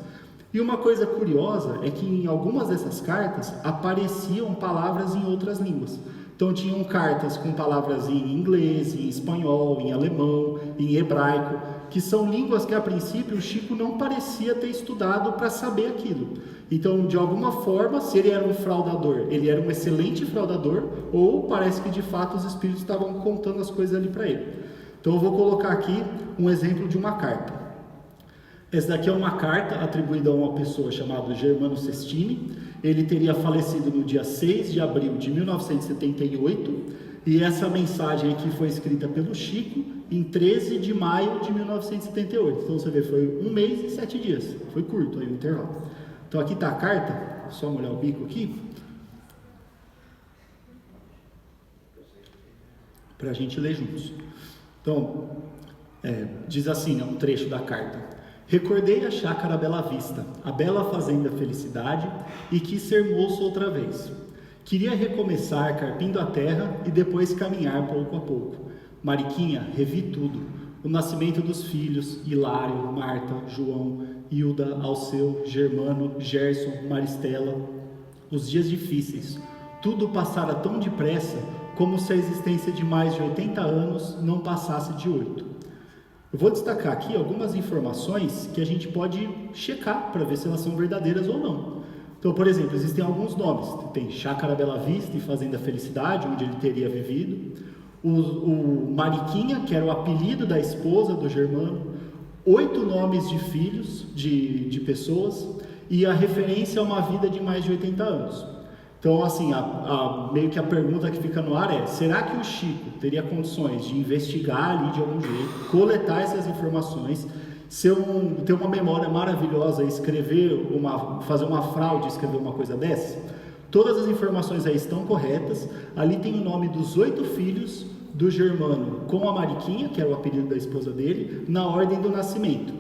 E uma coisa curiosa é que em algumas dessas cartas apareciam palavras em outras línguas. Então tinham cartas com palavras em inglês, em espanhol, em alemão, em hebraico, que são línguas que a princípio o Chico não parecia ter estudado para saber aquilo. Então, de alguma forma, se ele era um fraudador, ele era um excelente fraudador, ou parece que de fato os espíritos estavam contando as coisas ali para ele. Então eu vou colocar aqui um exemplo de uma carta. Essa daqui é uma carta atribuída a uma pessoa chamada Germano Sestini. Ele teria falecido no dia 6 de abril de 1978, e essa mensagem aqui foi escrita pelo Chico em 13 de maio de 1978. Então você vê, foi 1 mês e 7 dias, foi curto aí o intervalo. Então aqui está a carta, só molhar o bico aqui, para a gente ler juntos. Então, diz assim, um trecho da carta. Recordei a chácara Bela Vista, a bela fazenda Felicidade, e quis ser moço outra vez. Queria recomeçar carpindo a terra e depois caminhar pouco a pouco. Mariquinha, revi tudo. O nascimento dos filhos, Hilário, Marta, João, Hilda, Alceu, Germano, Gerson, Maristela. Os dias difíceis. Tudo passara tão depressa como se a existência de mais de 80 anos não passasse de 8. Eu vou destacar aqui algumas informações que a gente pode checar para ver se elas são verdadeiras ou não. Então, por exemplo, existem alguns nomes. Tem Chácara Bela Vista e Fazenda Felicidade, onde ele teria vivido. O Mariquinha, que era o apelido da esposa do Germano. 8 nomes de filhos, de pessoas, e a referência a uma vida de mais de 80 anos. Então, assim, meio que a pergunta que fica no ar é: será que o Chico teria condições de investigar ali de algum jeito, coletar essas informações, ter uma memória maravilhosa, fazer uma fraude, escrever uma coisa dessa? Todas as informações aí estão corretas. Ali tem o nome dos 8 filhos do Germano com a Mariquinha, que era o apelido da esposa dele, na ordem do nascimento.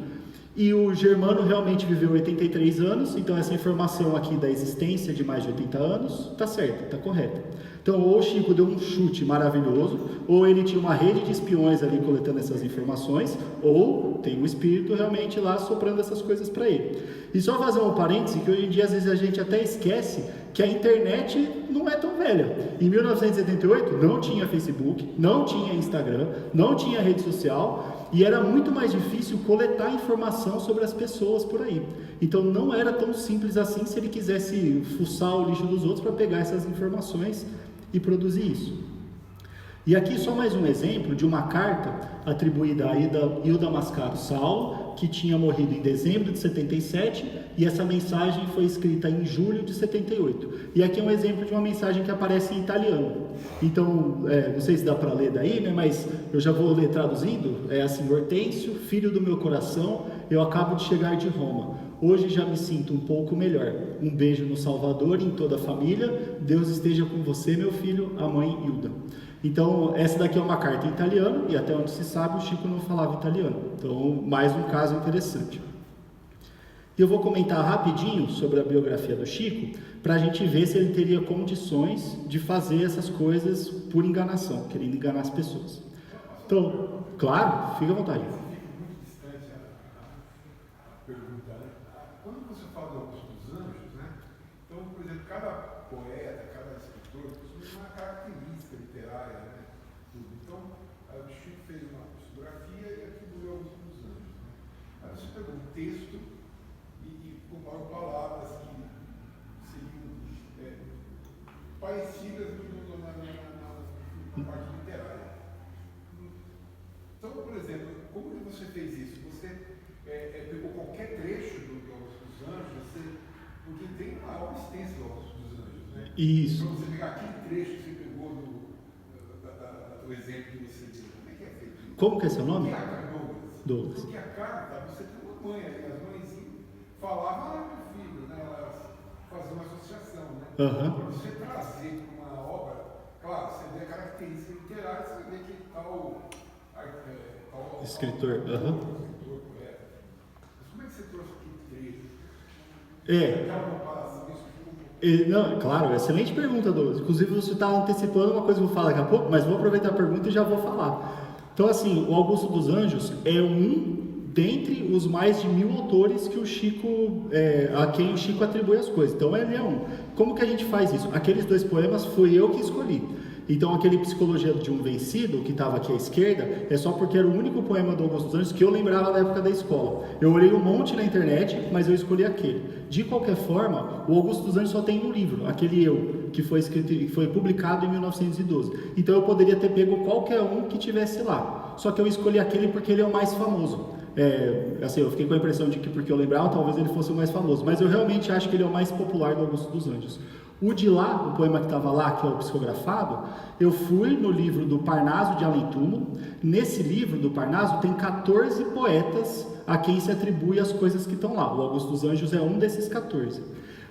E o Germano realmente viveu 83 anos, então essa informação aqui da existência de mais de 80 anos está certa, está correta. Então, ou o Chico deu um chute maravilhoso, ou ele tinha uma rede de espiões ali coletando essas informações, ou tem um espírito realmente lá soprando essas coisas para ele. E só fazer um parêntese, que hoje em dia às vezes a gente até esquece que a internet não é tão velha. Em 1978 não tinha Facebook, não tinha Instagram, não tinha rede social, e era muito mais difícil coletar informação sobre as pessoas por aí. Então não era tão simples assim se ele quisesse fuçar o lixo dos outros para pegar essas informações e produzir isso. E aqui só mais um exemplo de uma carta atribuída a Hilda Mascaro Saulo, que tinha morrido em dezembro de 77, e essa mensagem foi escrita em julho de 78. E aqui é um exemplo de uma mensagem que aparece em italiano. Então, não sei se dá para ler daí, né, mas eu já vou ler traduzindo. É assim: Hortêncio, filho do meu coração, eu acabo de chegar de Roma. Hoje já me sinto um pouco melhor. Um beijo no Salvador e em toda a família. Deus esteja com você, meu filho, a mãe Hilda. Então, essa daqui é uma carta em italiano, e até onde se sabe o Chico não falava italiano. Então, mais um caso interessante. E eu vou comentar rapidinho sobre a biografia do Chico, para a gente ver se ele teria condições de fazer essas coisas por enganação, querendo enganar as pessoas. Então, claro, fica à vontade. Muito distante a pergunta, né? Quando você fala do Augusto dos Anjos, né? Então, por exemplo, cada poeta, cada escritor possui uma característica literária, né? Então, o Chico fez uma psicografia e atribuiu ao Augusto dos Anjos, né? Aí você pegou um texto e comparou palavras que seriam parecidas na parte literária. Então, por exemplo, como que você fez isso? Você pegou qualquer trecho do Augusto dos Anjos, porque tem uma obra extensa do Augusto dos Anjos, né? Isso. Então, você pegar aquele trecho que você pegou do exemplo que você deu, como é que é feito? Como que é seu nome? Douglas. Porque a carta, você tem uma mãe ali, as mães falavam meu filho, né? Elas faziam uma associação, né? Uhum. Para você trazer para uma obra, claro, você vê a característica literária, você vê que tal escritor. Mas como é que você trouxe aquele trecho? Não, claro, excelente pergunta, Douglas. Inclusive, você está antecipando uma coisa que eu vou falar daqui a pouco, mas vou aproveitar a pergunta e já vou falar. Então, assim, o Augusto dos Anjos é um dentre os mais de 1000 autores que o Chico, a quem o Chico atribui as coisas. Então, ele é um. Como que a gente faz isso? Aqueles 2 poemas fui eu que escolhi. Então, aquele Psicologia de um Vencido, que estava aqui à esquerda, é só porque era o único poema do Augusto dos Anjos que eu lembrava da época da escola. Eu olhei um monte na internet, mas eu escolhi aquele. De qualquer forma, o Augusto dos Anjos só tem um livro, aquele Eu, que foi escrito, foi publicado em 1912. Então, eu poderia ter pego qualquer um que tivesse lá. Só que eu escolhi aquele porque ele é o mais famoso. Assim, eu fiquei com a impressão de que porque eu lembrava, talvez ele fosse o mais famoso. Mas eu realmente acho que ele é o mais popular do Augusto dos Anjos. O de lá, o poema que estava lá, que é o psicografado, eu fui no livro do Parnaso de Além Túmulo. Nesse livro do Parnaso tem 14 poetas a quem se atribui as coisas que estão lá. O Augusto dos Anjos é um desses 14.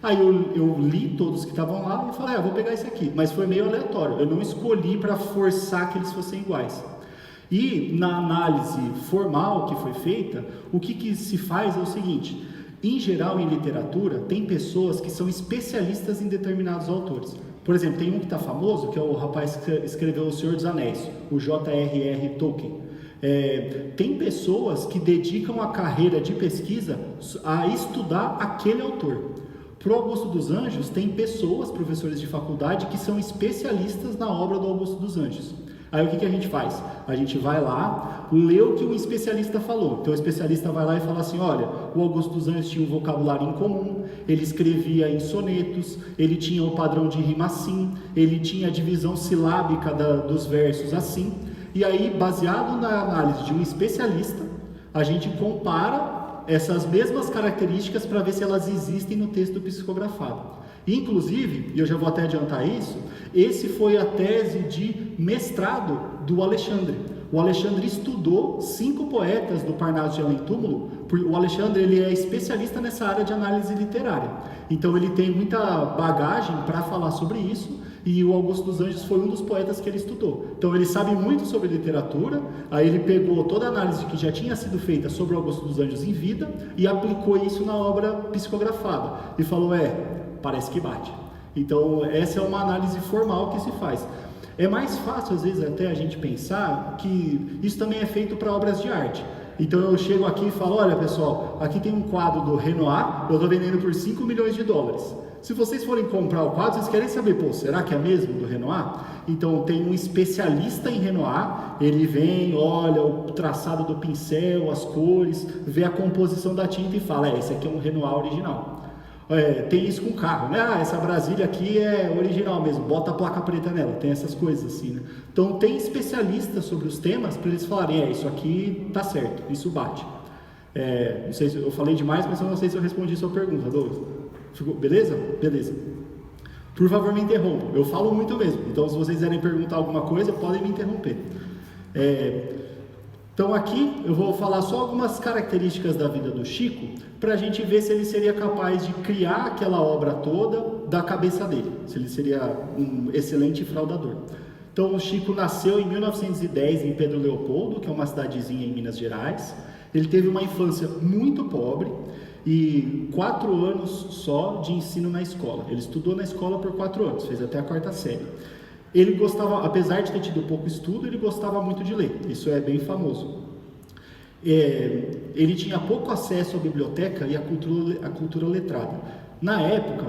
Aí eu li todos que estavam lá e falei, vou pegar esse aqui. Mas foi meio aleatório, eu não escolhi para forçar que eles fossem iguais. E na análise formal que foi feita, o que se faz é o seguinte: em geral, em literatura, tem pessoas que são especialistas em determinados autores. Por exemplo, tem um que está famoso, que é o rapaz que escreveu O Senhor dos Anéis, o J.R.R. Tolkien. Tem pessoas que dedicam a carreira de pesquisa a estudar aquele autor. Para o Augusto dos Anjos, tem pessoas, professores de faculdade, que são especialistas na obra do Augusto dos Anjos. Aí o que a gente faz? A gente vai lá, lê o que o especialista falou. Então o especialista vai lá e fala assim, olha, o Augusto dos Anjos tinha um vocabulário incomum, ele escrevia em sonetos, ele tinha o padrão de rima assim, ele tinha a divisão silábica dos versos assim. E aí, baseado na análise de um especialista, a gente compara essas mesmas características para ver se elas existem no texto psicografado. Inclusive, e eu já vou até adiantar isso, esse foi a tese de mestrado do Alexandre. O Alexandre estudou 5 poetas do Parnaso de Além-Túmulo. O Alexandre, ele é especialista nessa área de análise literária. Então ele tem muita bagagem para falar sobre isso, e o Augusto dos Anjos foi um dos poetas que ele estudou. Então ele sabe muito sobre literatura, aí ele pegou toda a análise que já tinha sido feita sobre o Augusto dos Anjos em vida e aplicou isso na obra psicografada. E falou, parece que bate. Então essa é uma análise formal que se faz. É mais fácil, às vezes, até a gente pensar que isso também é feito para obras de arte. Então eu chego aqui e falo, olha pessoal, aqui tem um quadro do Renoir, eu estou vendendo por 5 milhões de dólares. Se vocês forem comprar o quadro, vocês querem saber, será que é mesmo do Renoir? Então tem um especialista em Renoir, ele vem, olha o traçado do pincel, as cores, vê a composição da tinta e fala, esse aqui é um Renoir original. Tem isso com carro, né? Essa Brasília aqui é original mesmo, bota a placa preta nela, tem essas coisas assim, né? Então tem especialistas sobre os temas para eles falarem, isso aqui tá certo, isso bate. Não sei se eu falei demais, mas eu não sei se eu respondi a sua pergunta, Douglas. Ficou, beleza? Beleza. Por favor, me interrompam, eu falo muito mesmo, então se vocês quiserem perguntar alguma coisa, podem me interromper. Então aqui eu vou falar só algumas características da vida do Chico, para a gente ver se ele seria capaz de criar aquela obra toda da cabeça dele, se ele seria um excelente fraudador. Então o Chico nasceu em 1910 em Pedro Leopoldo, que é uma cidadezinha em Minas Gerais. Ele teve uma infância muito pobre e 4 anos só de ensino na escola. Ele estudou na escola por 4 anos, fez até a 4ª série. Ele gostava, apesar de ter tido pouco estudo, ele gostava muito de ler, isso é bem famoso. Ele tinha pouco acesso à biblioteca e à cultura letrada. Na época,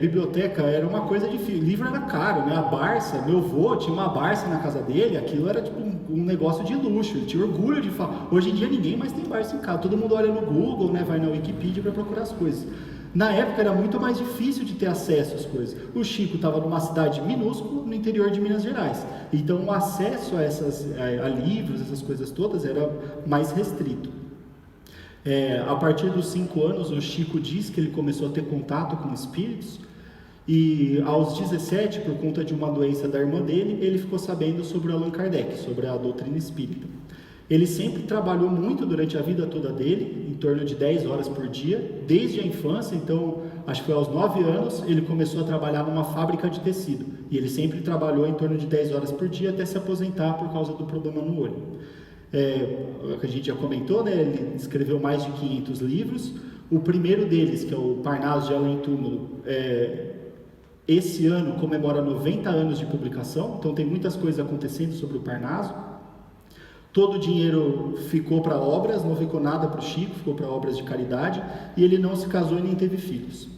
biblioteca era uma coisa difícil, livro era caro, né? A Barça, meu avô tinha uma Barça na casa dele, aquilo era tipo um negócio de luxo, ele tinha orgulho de falar. Hoje em dia ninguém mais tem Barça em casa, todo mundo olha no Google, né? Vai na Wikipedia para procurar as coisas. Na época era muito mais difícil de ter acesso às coisas. O Chico estava numa cidade minúscula no interior de Minas Gerais. Então o acesso a livros, essas coisas todas, era mais restrito. A partir dos 5 anos, o Chico diz que ele começou a ter contato com espíritos. E aos 17, por conta de uma doença da irmã dele, ele ficou sabendo sobre o Allan Kardec, sobre a doutrina espírita. Ele sempre trabalhou muito durante a vida toda dele, em torno de 10 horas por dia, desde a infância. Então, acho que foi aos 9 anos, ele começou a trabalhar numa fábrica de tecido. E ele sempre trabalhou em torno de 10 horas por dia até se aposentar por causa do problema no olho. Que a gente já comentou, né? Ele escreveu mais de 500 livros. O primeiro deles, que é o Parnaso de Além-Túmulo, esse ano comemora 90 anos de publicação. Então tem muitas coisas acontecendo sobre o Parnaso. Todo o dinheiro ficou para obras, não ficou nada para o Chico, ficou para obras de caridade, e ele não se casou e nem teve filhos.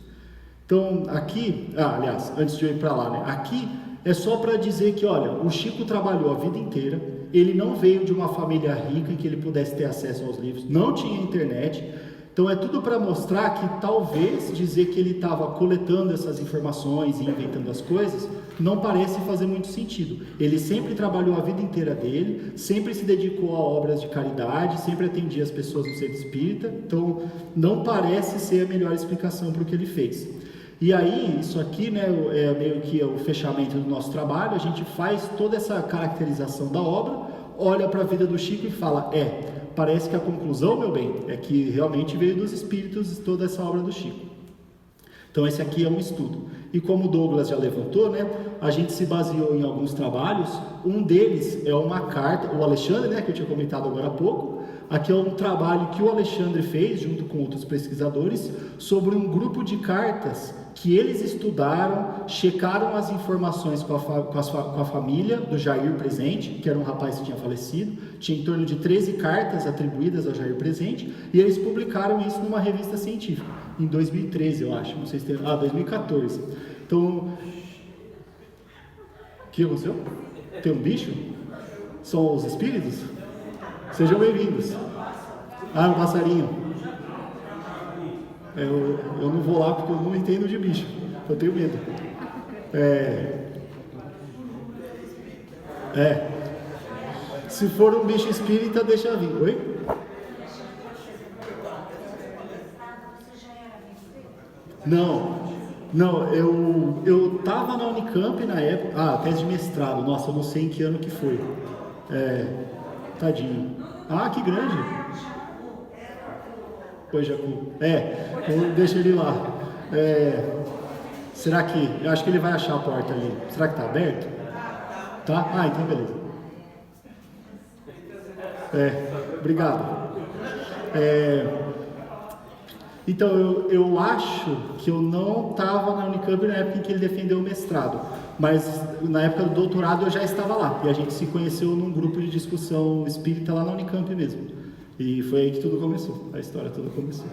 Então, aqui, aliás, antes de eu ir para lá, né? Aqui é só para dizer que, olha, o Chico trabalhou a vida inteira, ele não veio de uma família rica em que ele pudesse ter acesso aos livros, não tinha internet. Então é tudo para mostrar que talvez dizer que ele estava coletando essas informações e inventando as coisas não parece fazer muito sentido. Ele sempre trabalhou a vida inteira dele, sempre se dedicou a obras de caridade, sempre atendia as pessoas no centro espírita, então não parece ser a melhor explicação para o que ele fez. E aí, isso aqui, né, é meio que o fechamento do nosso trabalho. A gente faz toda essa caracterização da obra, olha para a vida do Chico e fala, parece que a conclusão, meu bem, é que realmente veio dos espíritos toda essa obra do Chico. Então esse aqui é um estudo. E como o Douglas já levantou, né, a gente se baseou em alguns trabalhos. Um deles é uma carta, o Alexandre, né, que eu tinha comentado agora há pouco. Aqui é um trabalho que o Alexandre fez, junto com outros pesquisadores, sobre um grupo de cartas que eles estudaram, checaram as informações com a família do Jair Presente, que era um rapaz que tinha falecido. Tinha em torno de 13 cartas atribuídas ao Jair Presente, e eles publicaram isso numa revista científica, em 2013, eu acho, não sei se tem... 2014. Então, o que aconteceu? Tem um bicho? São os espíritos? Sejam bem-vindos. Um passarinho. Eu não vou lá porque eu não entendo de bicho, eu tenho medo. Se for um bicho espírita, deixa vir. Oi? Não, eu tava na Unicamp na época, tese de mestrado, nossa, eu não sei em que ano que foi. Tadinho. Que grande. Pois, Jacu. Deixa ele lá. Será que, eu acho que ele vai achar a porta ali. Será que tá aberto? Tá? Então beleza. Obrigado. Então, eu acho que eu não estava na Unicamp na época em que ele defendeu o mestrado, mas na época do doutorado eu já estava lá, e a gente se conheceu num grupo de discussão espírita lá na Unicamp mesmo. E foi aí que tudo começou, a história toda começou.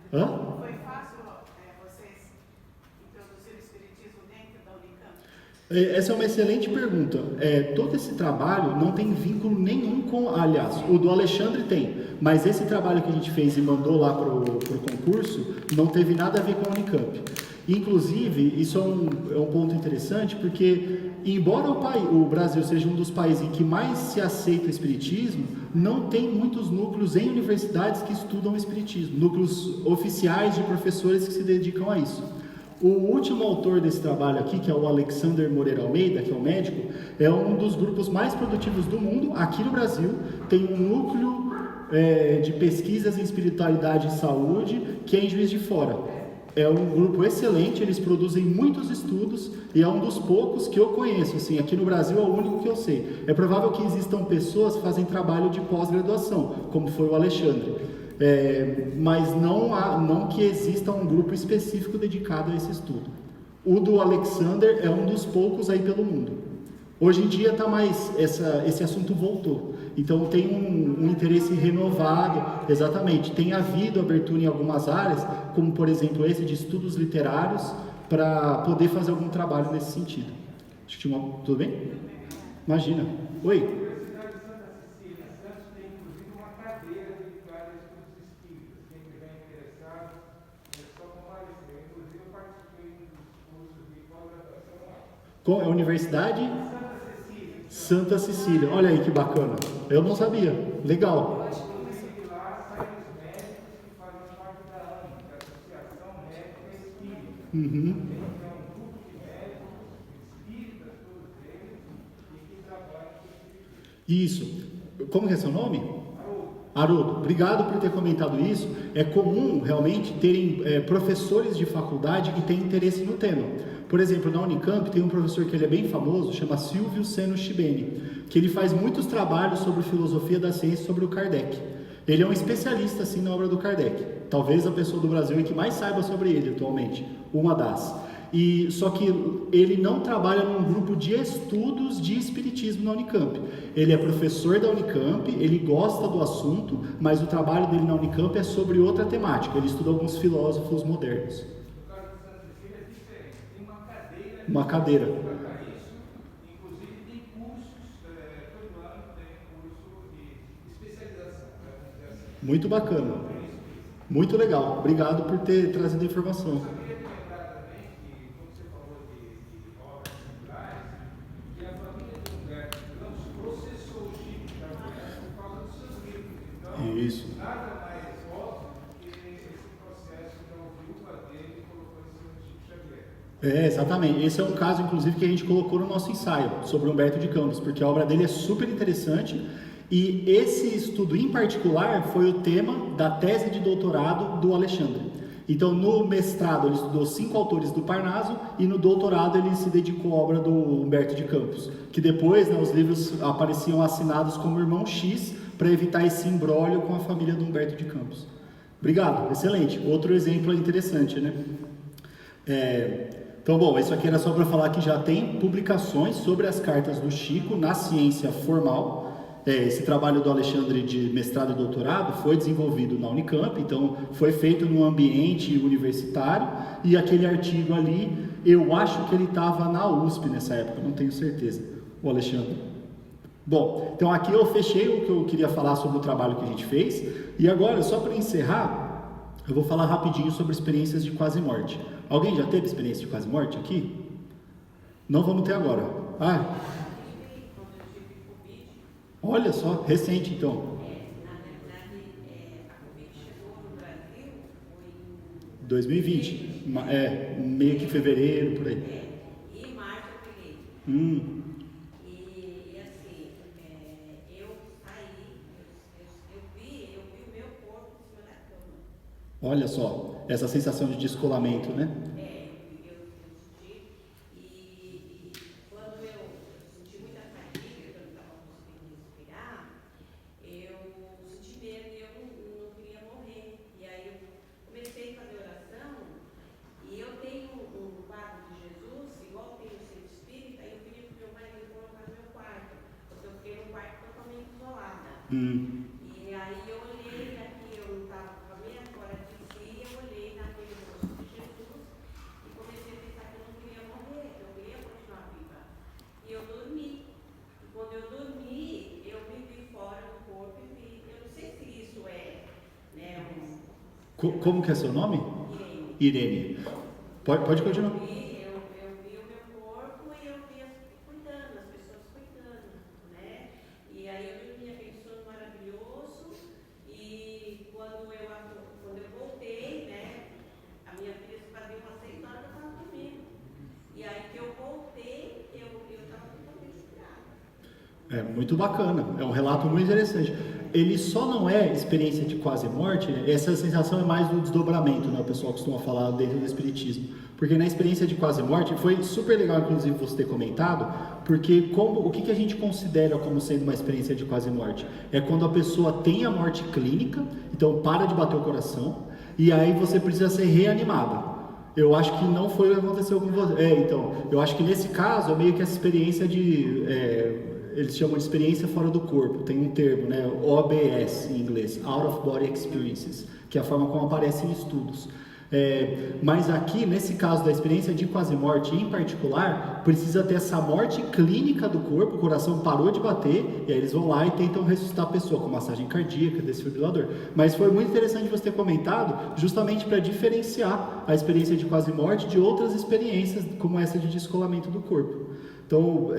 Foi fácil vocês introduzirem o espiritismo dentro da Unicamp? Essa é uma excelente pergunta. Todo esse trabalho não tem vínculo nenhum com, aliás, o do Alexandre tem, mas esse trabalho que a gente fez e mandou lá para o concurso não teve nada a ver com a Unicamp. Inclusive, isso é um ponto interessante, porque embora o Brasil seja um dos países em que mais se aceita o espiritismo, não tem muitos núcleos em universidades que estudam o espiritismo, núcleos oficiais de professores que se dedicam a isso. O último autor desse trabalho aqui, que é o Alexander Moreira Almeida, que é um médico, é um dos grupos mais produtivos do mundo. Aqui no Brasil tem um núcleo de pesquisas em espiritualidade e saúde, que é em Juiz de Fora. É um grupo excelente, eles produzem muitos estudos e é um dos poucos que eu conheço, assim, aqui no Brasil é o único que eu sei. É provável que existam pessoas que fazem trabalho de pós-graduação, como foi o Alexandre, mas não que exista um grupo específico dedicado a esse estudo. O do Alexander é um dos poucos aí pelo mundo. Hoje em dia esse assunto voltou, então tem um interesse renovado, exatamente, tem havido abertura em algumas áreas, como por exemplo esse de estudos literários, para poder fazer algum trabalho nesse sentido. Acho que tudo bem? Imagina. Oi? A Universidade de Santa Cecília, Santos, tem inclusive uma cadeira dedicada a estudos espíritas. Quem estiver interessado, é só comparecer. Inclusive eu participei dos cursos de pós-graduação lá. Qual é a universidade? Santa Cecília, olha aí que bacana, eu não sabia, legal. Inclusive lá saem os médicos que fazem parte da AME, que é a Associação Médica Espírita. Tem um grupo de médicos espíritas, todos eles, e que trabalham com espiritismo. Isso, como que é seu nome? Haroldo, obrigado por ter comentado isso. É comum realmente terem professores de faculdade que têm interesse no tema. Por exemplo, na Unicamp tem um professor que ele é bem famoso, chama Silvio Seno Shibeni, que ele faz muitos trabalhos sobre filosofia da ciência, sobre o Kardec. Ele é um especialista assim na obra do Kardec, talvez a pessoa do Brasil que mais saiba sobre ele atualmente, uma das. Só que ele não trabalha num grupo de estudos de espiritismo na Unicamp. Ele é professor da Unicamp, ele gosta do assunto, mas o trabalho dele na Unicamp é sobre outra temática, ele estuda alguns filósofos modernos. Uma cadeira. Inclusive tem cursos, todo ano tem curso de especialização. Muito bacana. Muito legal. Obrigado por ter trazido a informação. Eu queria lembrar também que, quando você falou de obras singulares, que a família do Humberto de Campos processou o Chico Xavier por causa dos seus livros. Então, Isso. nada mais óbvio que esse processo da viúva dele colocou em cima do Chico Xavier. Exatamente. Esse é um caso, inclusive, que a gente colocou no nosso ensaio sobre Humberto de Campos, porque a obra dele é super interessante e esse estudo em particular foi o tema da tese de doutorado do Alexandre. Então, no mestrado ele estudou 5 autores do Parnaso e no doutorado ele se dedicou à obra do Humberto de Campos, que depois os livros apareciam assinados como Irmão X para evitar esse imbróglio com a família do Humberto de Campos. Obrigado, excelente. Outro exemplo interessante, né? Então, bom, isso aqui era só para falar que já tem publicações sobre as cartas do Chico na ciência formal. Esse trabalho do Alexandre de mestrado e doutorado foi desenvolvido na Unicamp, então foi feito no ambiente universitário, e aquele artigo ali, eu acho que ele estava na USP nessa época, não tenho certeza, o Alexandre. Bom, então aqui eu fechei o que eu queria falar sobre o trabalho que a gente fez, e agora, só para encerrar, eu vou falar rapidinho sobre experiências de quase morte. Alguém já teve experiência de quase morte aqui? Não vamos ter agora. Olha só, recente então. Na verdade, a Covid chegou no Brasil 2020. Meio que fevereiro, por aí. E março eu peguei. E assim, eu saí, eu vi o meu corpo em cima da cama. Olha só, essa sensação de descolamento, né? Eu senti, e quando eu senti muita fadiga, que eu não estava conseguindo respirar, eu senti medo e eu não queria morrer. E aí eu comecei a fazer oração, e eu tenho um quadro de Jesus, igual tem o centro espírita, e eu pedi para o meu marido colocar no meu quarto, porque eu fiquei num quarto totalmente isolada. E aí eu olhei aqui, eu não estava com a minha fora de si, eu olhei naquele rosto de Jesus e comecei a pensar que eu não queria morrer, que eu queria continuar viva. E eu dormi. E quando eu dormi, eu me vi fora do corpo e vi. Eu não sei se isso é, né, Como que é seu nome? Irene. Irene. Pode continuar. Eu vi o meu corpo e eu vi cuidando, as pessoas cuidando, né? E aí eu dormi aquele sono maravilhoso e quando eu voltei, né? A minha filha se fazia umas 6 horas que eu estava dormindo. E aí que eu voltei, eu estava totalmente curada. Muito bacana, é um relato muito interessante. Ele só não é experiência de quase morte, essa sensação é mais do desdobramento, né? O pessoal costuma falar dentro do espiritismo. Porque na experiência de quase morte, foi super legal, inclusive, você ter comentado, porque o que a gente considera como sendo uma experiência de quase morte? É quando a pessoa tem a morte clínica, então para de bater o coração, e aí você precisa ser reanimada. Eu acho que não foi o que aconteceu com você. Então, eu acho que nesse caso é meio que essa experiência de... eles chamam de experiência fora do corpo, tem um termo, né? OBS em inglês, Out of Body Experiences, que é a forma como aparece em estudos. Mas aqui, nesse caso da experiência de quase morte em particular, precisa ter essa morte clínica do corpo, o coração parou de bater, e aí eles vão lá e tentam ressuscitar a pessoa com massagem cardíaca, desfibrilador. Mas foi muito interessante você ter comentado, justamente para diferenciar a experiência de quase morte de outras experiências, como essa de descolamento do corpo. Então,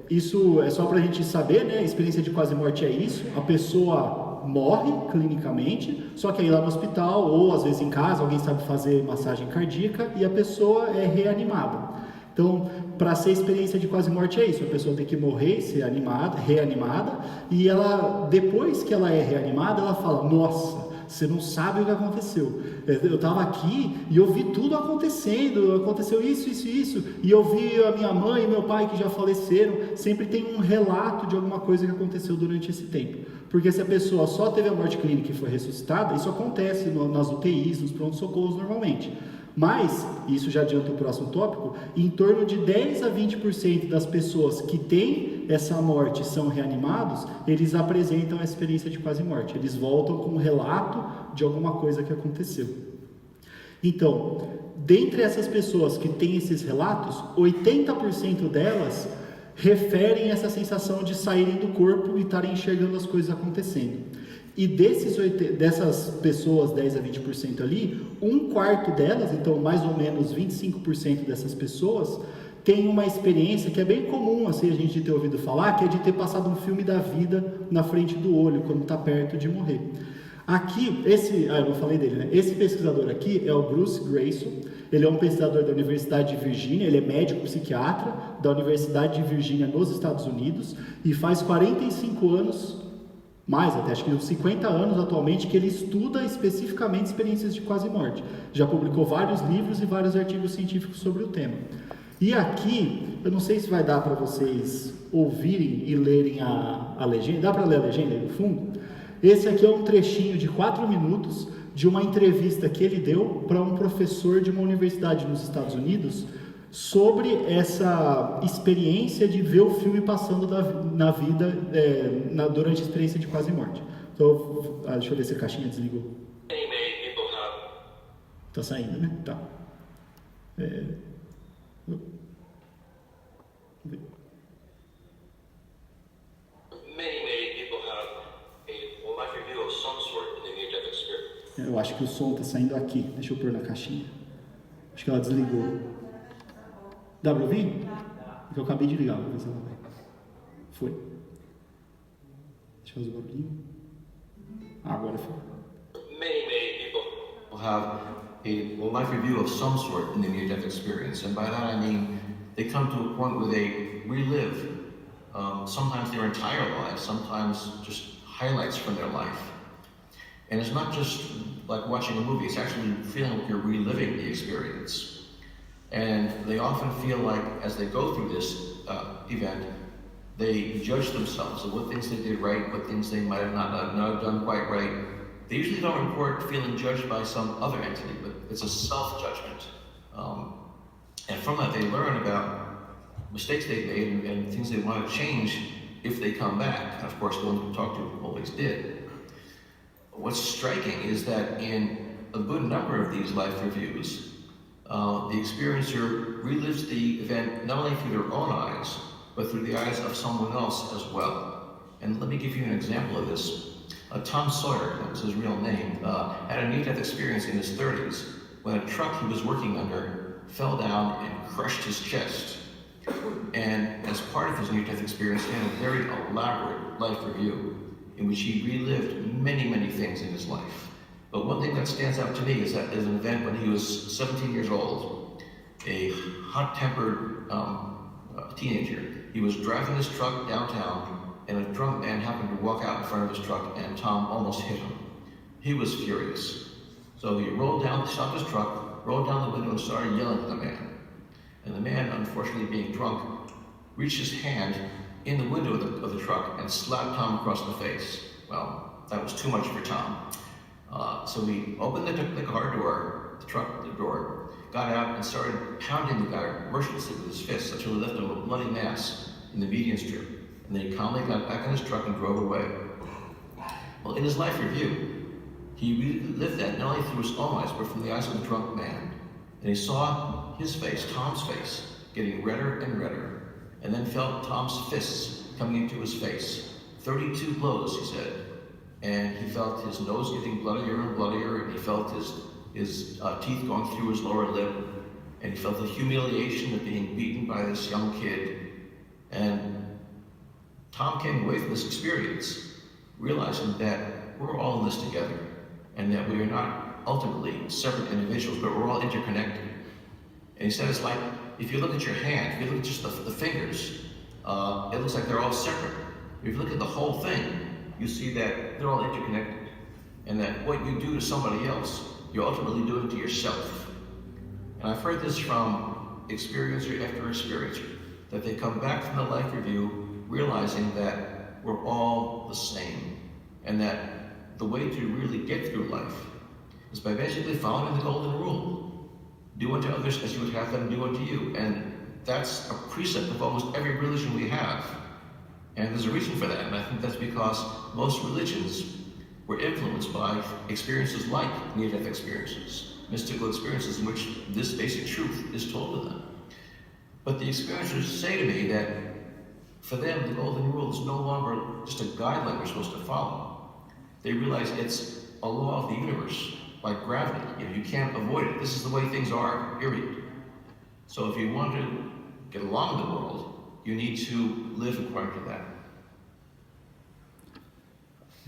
isso é só para a gente saber, né? A experiência de quase morte é isso, a pessoa morre clinicamente, só que aí lá no hospital, ou às vezes em casa, alguém sabe fazer massagem cardíaca e a pessoa é reanimada. Então, para ser experiência de quase morte é isso, a pessoa tem que morrer, ser reanimada, e ela, depois que ela é reanimada, ela fala, nossa, você não sabe o que aconteceu. Eu estava aqui e eu vi tudo acontecendo, aconteceu isso, e eu vi a minha mãe e meu pai que já faleceram, sempre tem um relato de alguma coisa que aconteceu durante esse tempo. Porque se a pessoa só teve a morte clínica e foi ressuscitada, isso acontece nas UTIs, nos pronto-socorros normalmente. Mas, isso já adianta o próximo tópico, em torno de 10 a 20% das pessoas que têm essa morte e são reanimados, eles apresentam a experiência de quase morte. Eles voltam com um relato de alguma coisa que aconteceu. Então, dentre essas pessoas que têm esses relatos, 80% delas referem essa sensação de saírem do corpo e estarem enxergando as coisas acontecendo. E dessas pessoas, 10 a 20% ali, um quarto delas, então mais ou menos 25% dessas pessoas, tem uma experiência que é bem comum assim, a gente ter ouvido falar, que é de ter passado um filme da vida na frente do olho, quando está perto de morrer. Aqui, eu não falei dele, né? Esse pesquisador aqui é o Bruce Grayson, ele é um pesquisador da Universidade de Virgínia, ele é médico psiquiatra da Universidade de Virgínia nos Estados Unidos, e faz 45 anos... mais até, acho que uns 50 anos atualmente, que ele estuda especificamente experiências de quase morte. Já publicou vários livros e vários artigos científicos sobre o tema. E aqui, eu não sei se vai dar para vocês ouvirem e lerem a legenda. Dá para ler a legenda aí no fundo? Esse aqui é um trechinho de 4 minutos de uma entrevista que ele deu para um professor de uma universidade nos Estados Unidos sobre essa experiência de ver o filme passando na vida durante a experiência de quase morte. Então, deixa eu ver se a caixinha desligou. Tá saindo, né? Tá. Eu acho que o som tá saindo aqui. Deixa eu pôr na caixinha. Acho que ela desligou. Dá pra ouvir? Porque eu acabei de ligar, vou ver se ela vai. Foi. Deixa eu fazer o barulhinho. Agora foi. Many people have a life review of some sort in the near-death experience. And by that I mean they come to a point where they relive sometimes their entire lives, sometimes just highlights from their life. And it's not just like watching a movie, it's actually feeling like you're reliving the experience. And they often feel like as they go through this event, they judge themselves of what things they did right, what things they might have not done quite right. They usually don't report feeling judged by some other entity, but it's a self-judgment. And from that they learn about mistakes they've made and things they want to change if they come back. And of course, the one who talked to always did. What's striking is that in a good number of these life reviews, the experiencer relives the event not only through their own eyes, but through the eyes of someone else as well. And let me give you an example of this. Tom Sawyer, that was his real name, had a near-death experience in his 30s when a truck he was working under fell down and crushed his chest. And as part of his near-death experience, he had a very elaborate life review in which he relived many, many things in his life. But one thing that stands out to me is that there's an event when he was 17 years old, a hot-tempered teenager. He was driving his truck downtown, and a drunk man happened to walk out in front of his truck, and Tom almost hit him. He was furious. So he stopped his truck, rolled down the window, and started yelling at the man. And the man, unfortunately being drunk, reached his hand in the window of the truck and slapped Tom across the face. Well, that was too much for Tom. So he opened the car door, the door, got out and started pounding the guy mercilessly with his fists until he left him a bloody mass in the median strip. And then he calmly got back in his truck and drove away. Well, in his life review, he relived that not only through his own eyes, but from the eyes of the drunk man. And he saw his face, Tom's face, getting redder and redder, and then felt Tom's fists coming into his face. 32 blows, he said. And he felt his nose getting bloodier and bloodier, and he felt his teeth going through his lower lip, and he felt the humiliation of being beaten by this young kid. And Tom came away from this experience realizing that we're all in this together, and that we are not ultimately separate individuals, but we're all interconnected. And he said it's like, if you look at your hand, if you look at just the fingers, it looks like they're all separate. If you look at the whole thing, you see that they're all interconnected, and that what you do to somebody else, you're ultimately doing to yourself. And I've heard this from experiencer after experiencer, that they come back from the life review realizing that we're all the same, and that the way to really get through life is by basically following the golden rule. Do unto others as you would have them do unto you. And that's a precept of almost every religion we have. And there's a reason for that, and I think that's because most religions were influenced by experiences like near-death experiences, mystical experiences in which this basic truth is told to them. But the experiencers say to me that for them, the golden rule is no longer just a guideline we're supposed to follow. They realize it's a law of the universe, like gravity. You can't avoid it. This is the way things are, period. So if you want to get along in the world, you need to live according to that.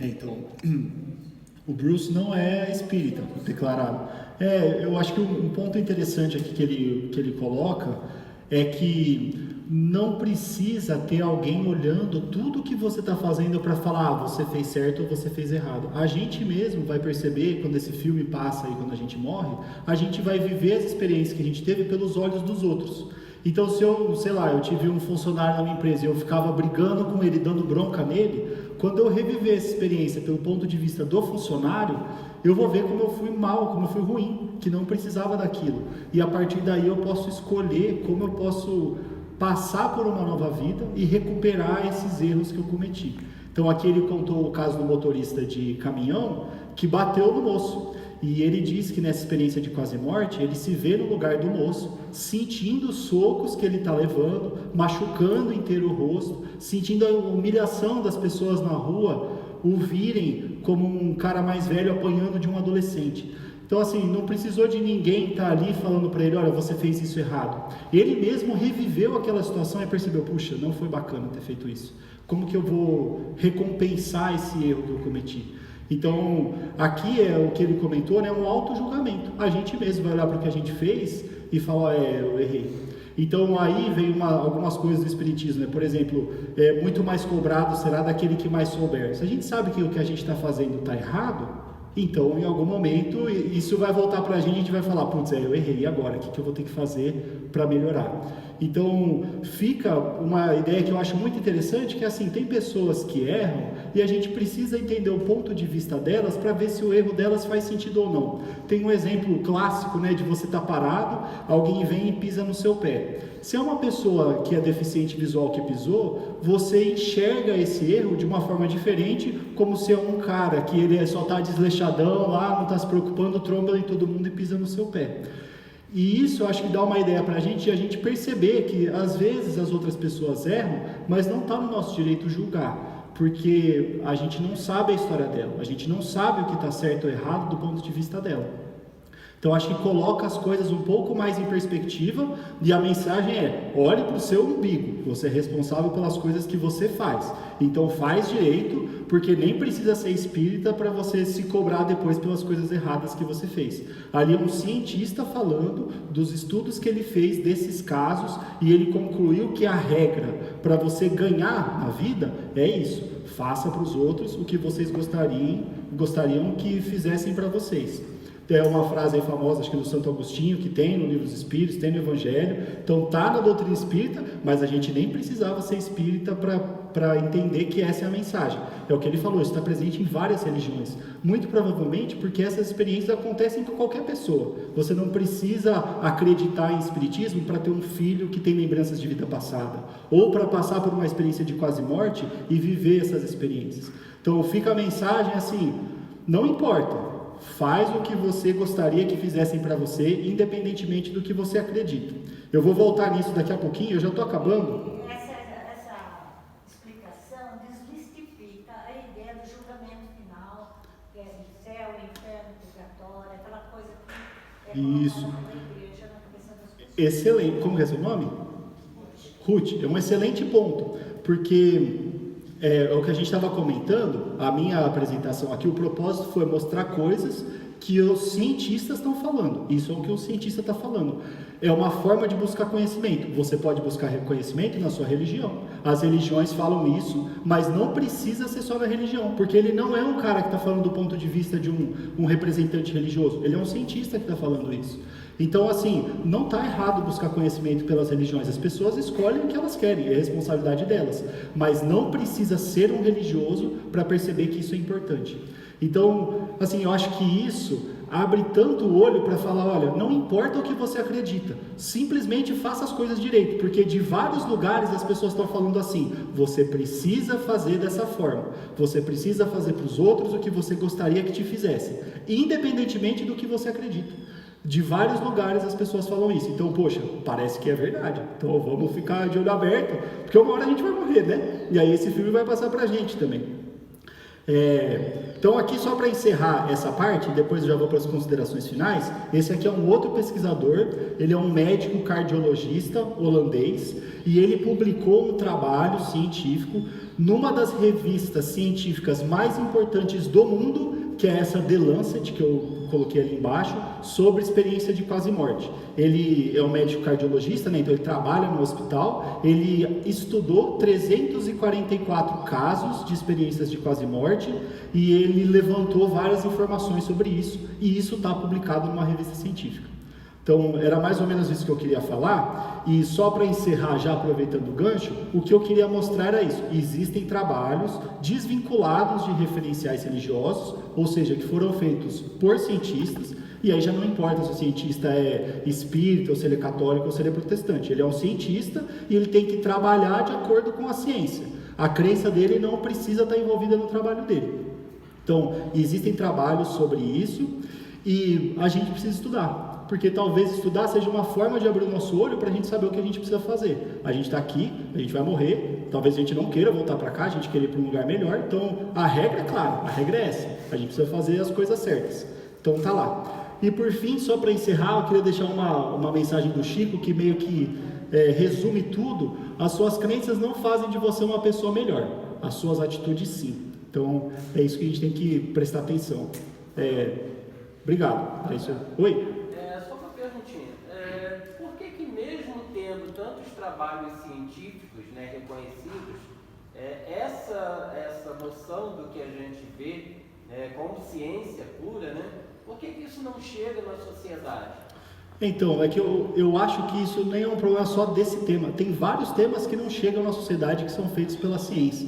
Então, o Bruce não é espírita, declarado. Eu acho que um ponto interessante aqui que ele coloca é que não precisa ter alguém olhando tudo que você está fazendo para falar, você fez certo ou você fez errado. A gente mesmo vai perceber, quando esse filme passa e quando a gente morre, a gente vai viver as experiências que a gente teve pelos olhos dos outros. Então, se eu tive um funcionário na minha empresa e eu ficava brigando com ele, dando bronca nele, quando eu reviver essa experiência pelo ponto de vista do funcionário, eu vou ver como eu fui mal, como eu fui ruim, que não precisava daquilo. E a partir daí eu posso escolher como eu posso passar por uma nova vida e recuperar esses erros que eu cometi. Então aqui ele contou o caso do motorista de caminhão que bateu no moço. E ele diz que nessa experiência de quase morte, ele se vê no lugar do moço, sentindo os socos que ele está levando, machucando inteiro o rosto, sentindo a humilhação das pessoas na rua, o virem como um cara mais velho apanhando de um adolescente. Então assim, não precisou de ninguém estar ali falando para ele, olha, você fez isso errado. Ele mesmo reviveu aquela situação e percebeu, puxa, não foi bacana ter feito isso. Como que eu vou recompensar esse erro que eu cometi? Então, aqui é o que ele comentou, né, um auto-julgamento. A gente mesmo vai olhar para o que a gente fez e falar, eu errei. Então, aí vem algumas coisas do Espiritismo, né? Por exemplo, muito mais cobrado será daquele que mais souber. Se a gente sabe que o que a gente está fazendo está errado, então, em algum momento, isso vai voltar para a gente vai falar, putz, eu errei, e agora? O que eu vou ter que fazer para melhorar? Então, fica uma ideia que eu acho muito interessante, que é assim, tem pessoas que erram e a gente precisa entender o ponto de vista delas para ver se o erro delas faz sentido ou não. Tem um exemplo clássico, né, de você estar parado, alguém vem e pisa no seu pé. Se é uma pessoa que é deficiente visual que pisou, você enxerga esse erro de uma forma diferente, como se é um cara que ele só está desleixadão lá, não está se preocupando, tromba em todo mundo e pisa no seu pé. E isso eu acho que dá uma ideia para a gente perceber que às vezes as outras pessoas erram, mas não está no nosso direito julgar, porque a gente não sabe a história dela, a gente não sabe o que está certo ou errado do ponto de vista dela. Então acho que coloca as coisas um pouco mais em perspectiva e a mensagem é, olhe para o seu umbigo, você é responsável pelas coisas que você faz, então faz direito, porque nem precisa ser espírita para você se cobrar depois pelas coisas erradas que você fez. Ali é um cientista falando dos estudos que ele fez desses casos e ele concluiu que a regra para você ganhar na vida é isso, faça para os outros o que vocês gostariam que fizessem para vocês. É uma frase aí famosa, acho que do Santo Agostinho, que tem no Livro dos Espíritos, tem no Evangelho. Então tá na doutrina espírita, mas a gente nem precisava ser espírita para entender que essa é a mensagem. É o que ele falou, isso está presente em várias religiões. Muito provavelmente porque essas experiências acontecem com qualquer pessoa. Você não precisa acreditar em espiritismo para ter um filho que tem lembranças de vida passada, ou para passar por uma experiência de quase morte e viver essas experiências. Então fica a mensagem assim, não importa. Faz o que você gostaria que fizessem para você, independentemente do que você acredita. Eu vou voltar nisso daqui a pouquinho, eu já estou acabando. Essa explicação desmistifica a ideia do julgamento final, que é céu, inferno, purgatório, aquela coisa que é Isso. colocada pela igreja na cabeça das pessoas. Excelente. Como é seu nome? Ruth. É um excelente ponto, porque... É o que a gente estava comentando, a minha apresentação aqui, o propósito foi mostrar coisas que os cientistas estão falando. Isso é o que o cientista está falando. É uma forma de buscar conhecimento. Você pode buscar conhecimento na sua religião. As religiões falam isso, mas não precisa ser só na religião, porque ele não é um cara que está falando do ponto de vista de um representante religioso. Ele é um cientista que está falando isso. Então, assim, não está errado buscar conhecimento pelas religiões. As pessoas escolhem o que elas querem, é responsabilidade delas. Mas não precisa ser um religioso para perceber que isso é importante. Então, assim, eu acho que isso abre tanto o olho para falar, olha, não importa o que você acredita, simplesmente faça as coisas direito, porque de vários lugares as pessoas estão falando assim, você precisa fazer dessa forma, você precisa fazer para os outros o que você gostaria que te fizessem, independentemente do que você acredita. De vários lugares as pessoas falam isso. Então, poxa, parece que é verdade. Então vamos ficar de olho aberto, porque uma hora a gente vai morrer, né? E aí esse filme vai passar pra gente também. Então aqui só para encerrar essa parte, depois eu já vou para as considerações finais. Esse aqui é um outro pesquisador, ele é um médico cardiologista holandês e ele publicou um trabalho científico numa das revistas científicas mais importantes do mundo, que é essa The Lancet, que eu coloquei ali embaixo, sobre experiência de quase morte. Ele é um médico cardiologista, né? Então ele trabalha no hospital, ele estudou 344 casos de experiências de quase morte e ele levantou várias informações sobre isso, e isso está publicado numa revista científica. Então, era mais ou menos isso que eu queria falar, e só para encerrar, já aproveitando o gancho, o que eu queria mostrar era isso. Existem trabalhos desvinculados de referenciais religiosos, ou seja, que foram feitos por cientistas, e aí já não importa se o cientista é espírita, ou se ele é católico, ou se ele é protestante. Ele é um cientista e ele tem que trabalhar de acordo com a ciência. A crença dele não precisa estar envolvida no trabalho dele. Então, existem trabalhos sobre isso, e a gente precisa estudar. Porque talvez estudar seja uma forma de abrir o nosso olho para a gente saber o que a gente precisa fazer. A gente está aqui, a gente vai morrer, talvez a gente não queira voltar para cá, a gente queira ir para um lugar melhor. Então, a regra é clara, a regra é essa. A gente precisa fazer as coisas certas. Então, tá lá. E por fim, só para encerrar, eu queria deixar uma mensagem do Chico que meio que resume tudo. As suas crenças não fazem de você uma pessoa melhor, as suas atitudes sim. Então, é isso que a gente tem que prestar atenção. Obrigado. É isso aí. Oi? Só uma perguntinha. Por que mesmo tendo tantos trabalhos científicos, né, reconhecidos, essa noção do que a gente vê como ciência pura, né, por que isso não chega na sociedade? Então, é que eu acho que isso nem é um problema só desse tema. Tem vários temas que não chegam na sociedade que são feitos pela ciência.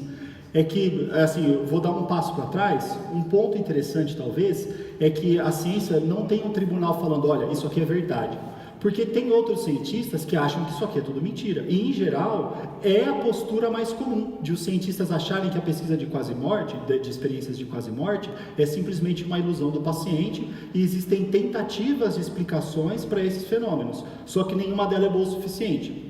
É que, assim, eu vou dar um passo para trás. Um ponto interessante, talvez, é que a ciência não tem um tribunal falando, olha, isso aqui é verdade. Porque tem outros cientistas que acham que isso aqui é tudo mentira. E, em geral, é a postura mais comum de os cientistas acharem que a pesquisa de quase morte, de experiências de quase morte, é simplesmente uma ilusão do paciente e existem tentativas de explicações para esses fenômenos. Só que nenhuma delas é boa o suficiente.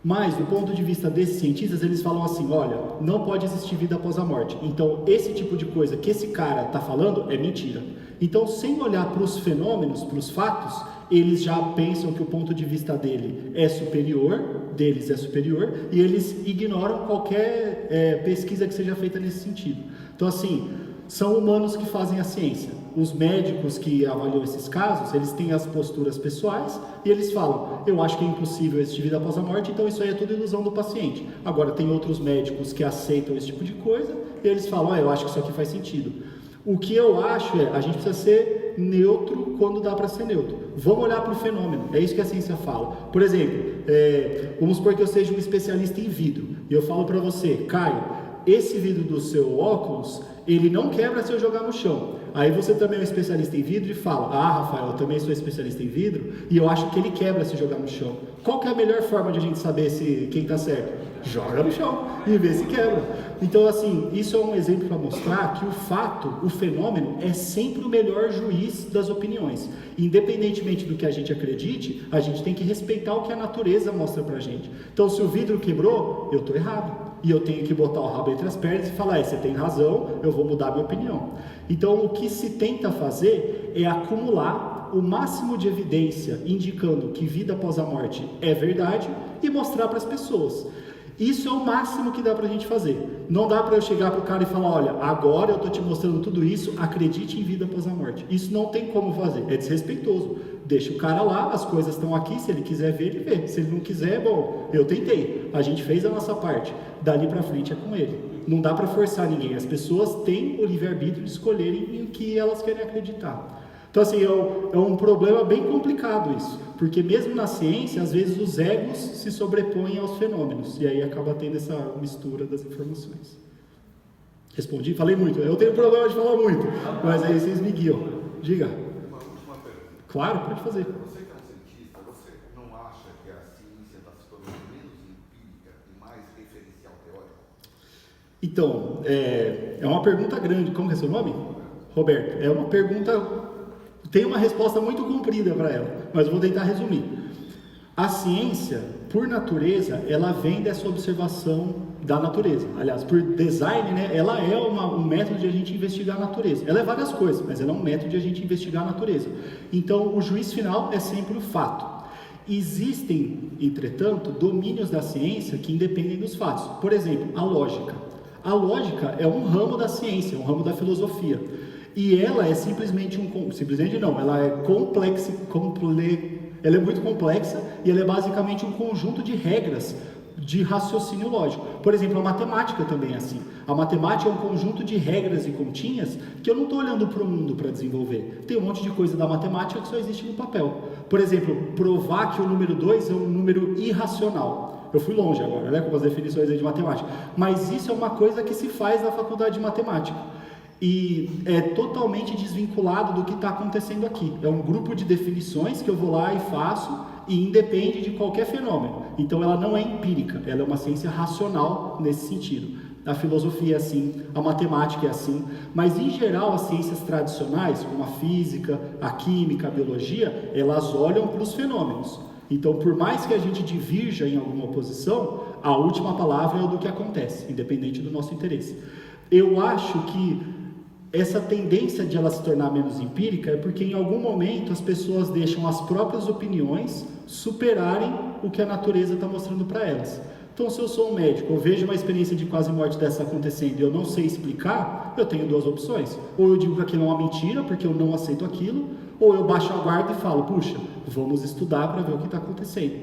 Mas, do ponto de vista desses cientistas, eles falam assim, olha, não pode existir vida após a morte. Então, esse tipo de coisa que esse cara está falando é mentira. Então, sem olhar para os fenômenos, para os fatos, eles já pensam que o ponto de vista deles é superior, e eles ignoram qualquer pesquisa que seja feita nesse sentido. Então, assim, são humanos que fazem a ciência. Os médicos que avaliam esses casos, eles têm as posturas pessoais e eles falam, eu acho que é impossível existir vida após a morte, então isso aí é tudo ilusão do paciente. Agora, tem outros médicos que aceitam esse tipo de coisa e eles falam, eu acho que isso aqui faz sentido. O que eu acho a gente precisa ser neutro quando dá para ser neutro. Vamos olhar para o fenômeno, é isso que a ciência fala. Por exemplo, vamos supor que eu seja um especialista em vidro e eu falo para você, Caio, esse vidro do seu óculos, ele não quebra se eu jogar no chão. Aí você também é um especialista em vidro e fala, Rafael, eu também sou especialista em vidro e eu acho que ele quebra se jogar no chão. Qual que é a melhor forma de a gente saber quem está certo? Joga no chão e vê se quebra. Então, assim, isso é um exemplo para mostrar que o fenômeno é sempre o melhor juiz das opiniões. Independentemente do que a gente acredite, a gente tem que respeitar o que a natureza mostra pra gente. Então, se o vidro quebrou, eu estou errado. E eu tenho que botar o rabo entre as pernas e falar, você tem razão, eu vou mudar a minha opinião. Então, o que se tenta fazer é acumular o máximo de evidência indicando que vida após a morte é verdade e mostrar para as pessoas. Isso é o máximo que dá pra gente fazer. Não dá para eu chegar pro cara e falar, olha, agora eu tô te mostrando tudo isso, acredite em vida após a morte. Isso não tem como fazer, é desrespeitoso. Deixa o cara lá, as coisas estão aqui, se ele quiser ver, ele vê. Se ele não quiser, bom, eu tentei. A gente fez a nossa parte. Dali pra frente é com ele. Não dá para forçar ninguém. As pessoas têm o livre-arbítrio de escolherem em que elas querem acreditar. Então, assim, é um problema bem complicado isso, porque mesmo na ciência, às vezes os egos se sobrepõem aos fenômenos, e aí acaba tendo essa mistura das informações. Respondi? Falei muito. Eu tenho problema de falar muito, mas aí vocês me guiam. Diga. Uma última pergunta. Claro, pode fazer. Você que é um cientista, você não acha que a ciência está se tornando menos empírica e mais referencial teórico? Então, é uma pergunta grande. Como é seu nome? Roberto. É uma pergunta... Tem uma resposta muito comprida para ela, mas vou tentar resumir. A ciência, por natureza, ela vem dessa observação da natureza. Aliás, por design, né, ela é um método de a gente investigar a natureza. Ela é várias coisas, mas ela é um método de a gente investigar a natureza. Então, o juiz final é sempre o fato. Existem, entretanto, domínios da ciência que independem dos fatos. Por exemplo, a lógica. A lógica é um ramo da ciência, um ramo da filosofia. E ela é simplesmente ela é complexa, ela é muito complexa e ela é basicamente um conjunto de regras de raciocínio lógico. Por exemplo, a matemática também é assim. A matemática é um conjunto de regras e continhas que eu não estou olhando para o mundo para desenvolver. Tem um monte de coisa da matemática que só existe no papel. Por exemplo, provar que o número 2 é um número irracional. Eu fui longe agora, né, com as definições aí de matemática. Mas isso é uma coisa que se faz na faculdade de matemática. E é totalmente desvinculado do que está acontecendo aqui. É um grupo de definições que eu vou lá e faço e independe de qualquer fenômeno. Então ela não é empírica, ela é uma ciência racional nesse sentido. A filosofia é assim, a matemática é assim, mas em geral as ciências tradicionais, como a física, a química, a biologia, elas olham para os fenômenos. Então, por mais que a gente divirja em alguma posição, a última palavra é o do que acontece, independente do nosso interesse. Eu acho que essa tendência de ela se tornar menos empírica é porque em algum momento as pessoas deixam as próprias opiniões superarem o que a natureza está mostrando para elas. Então, se eu sou um médico, eu vejo uma experiência de quase morte dessa acontecendo e eu não sei explicar, eu tenho duas opções. Ou eu digo que aquilo é uma mentira, porque eu não aceito aquilo, ou eu baixo a guarda e falo, puxa, vamos estudar para ver o que está acontecendo.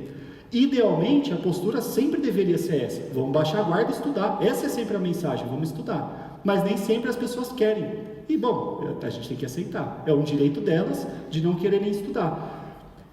Idealmente, a postura sempre deveria ser essa, vamos baixar a guarda e estudar. Essa é sempre a mensagem, vamos estudar. Mas nem sempre as pessoas querem. E, bom, a gente tem que aceitar. É um direito delas de não quererem estudar.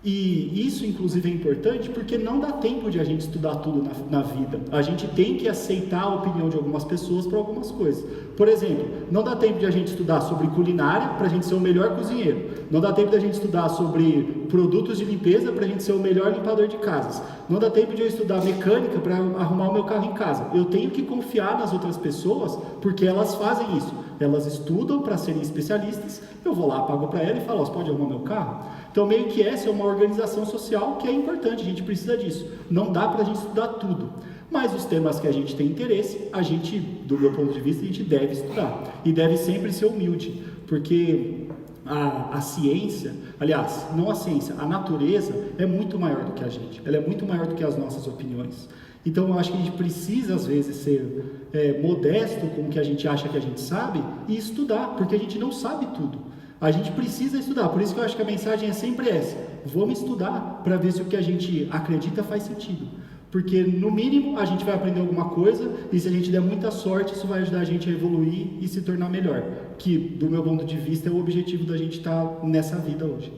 E isso, inclusive, é importante porque não dá tempo de a gente estudar tudo na vida. A gente tem que aceitar a opinião de algumas pessoas para algumas coisas. Por exemplo, não dá tempo de a gente estudar sobre culinária para a gente ser o melhor cozinheiro. Não dá tempo de a gente estudar sobre produtos de limpeza para a gente ser o melhor limpador de casas. Não dá tempo de eu estudar mecânica para arrumar o meu carro em casa. Eu tenho que confiar nas outras pessoas porque elas fazem isso. Elas estudam para serem especialistas, eu vou lá, pago para ela e falo, você pode arrumar meu carro? Então, meio que essa é uma organização social que é importante, a gente precisa disso. Não dá para a gente estudar tudo. Mas os temas que a gente tem interesse, a gente, do meu ponto de vista, a gente deve estudar. E deve sempre ser humilde, porque a ciência, aliás, não a ciência, a natureza é muito maior do que a gente. Ela é muito maior do que as nossas opiniões. Então, eu acho que a gente precisa, às vezes, ser modesto com o que a gente acha que a gente sabe e estudar, porque a gente não sabe tudo. A gente precisa estudar, por isso que eu acho que a mensagem é sempre essa. Vamos estudar para ver se o que a gente acredita faz sentido. Porque, no mínimo, a gente vai aprender alguma coisa e se a gente der muita sorte, isso vai ajudar a gente a evoluir e se tornar melhor. Que, do meu ponto de vista, é o objetivo da gente estar nessa vida hoje.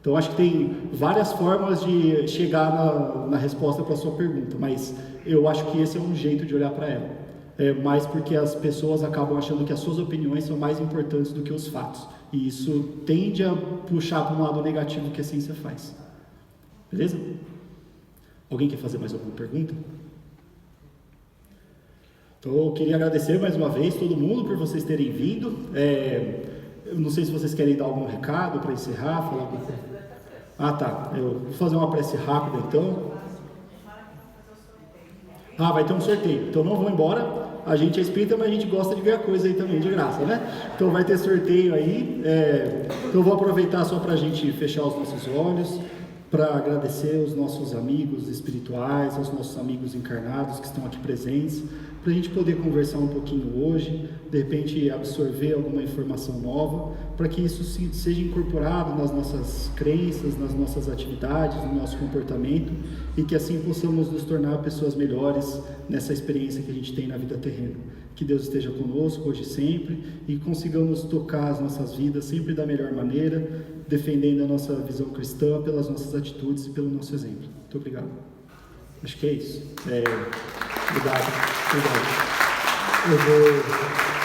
Então, acho que tem várias formas de chegar na resposta para a sua pergunta, mas eu acho que esse é um jeito de olhar para ela. Mais porque as pessoas acabam achando que as suas opiniões são mais importantes do que os fatos. E isso tende a puxar para um lado negativo que a ciência faz. Beleza? Alguém quer fazer mais alguma pergunta? Então, eu queria agradecer mais uma vez todo mundo por vocês terem vindo. Eu não sei se vocês querem dar algum recado para encerrar, falar alguma coisa. Ah, tá. Eu vou fazer uma prece rápida, então. Ah, vai ter um sorteio. Então, não vão embora. A gente é espírita, mas a gente gosta de ganhar coisa aí também, de graça, né? Então, vai ter sorteio aí. Então, eu vou aproveitar só para a gente fechar os nossos olhos, para agradecer aos nossos amigos espirituais, aos nossos amigos encarnados que estão aqui presentes, para a gente poder conversar um pouquinho hoje, de repente absorver alguma informação nova, para que isso seja incorporado nas nossas crenças, nas nossas atividades, no nosso comportamento, e que assim possamos nos tornar pessoas melhores nessa experiência que a gente tem na vida terrena. Que Deus esteja conosco hoje e sempre, e consigamos tocar as nossas vidas sempre da melhor maneira, defendendo a nossa visão cristã pelas nossas atitudes e pelo nosso exemplo. Muito obrigado. Acho que é isso. Obrigado. Eu vou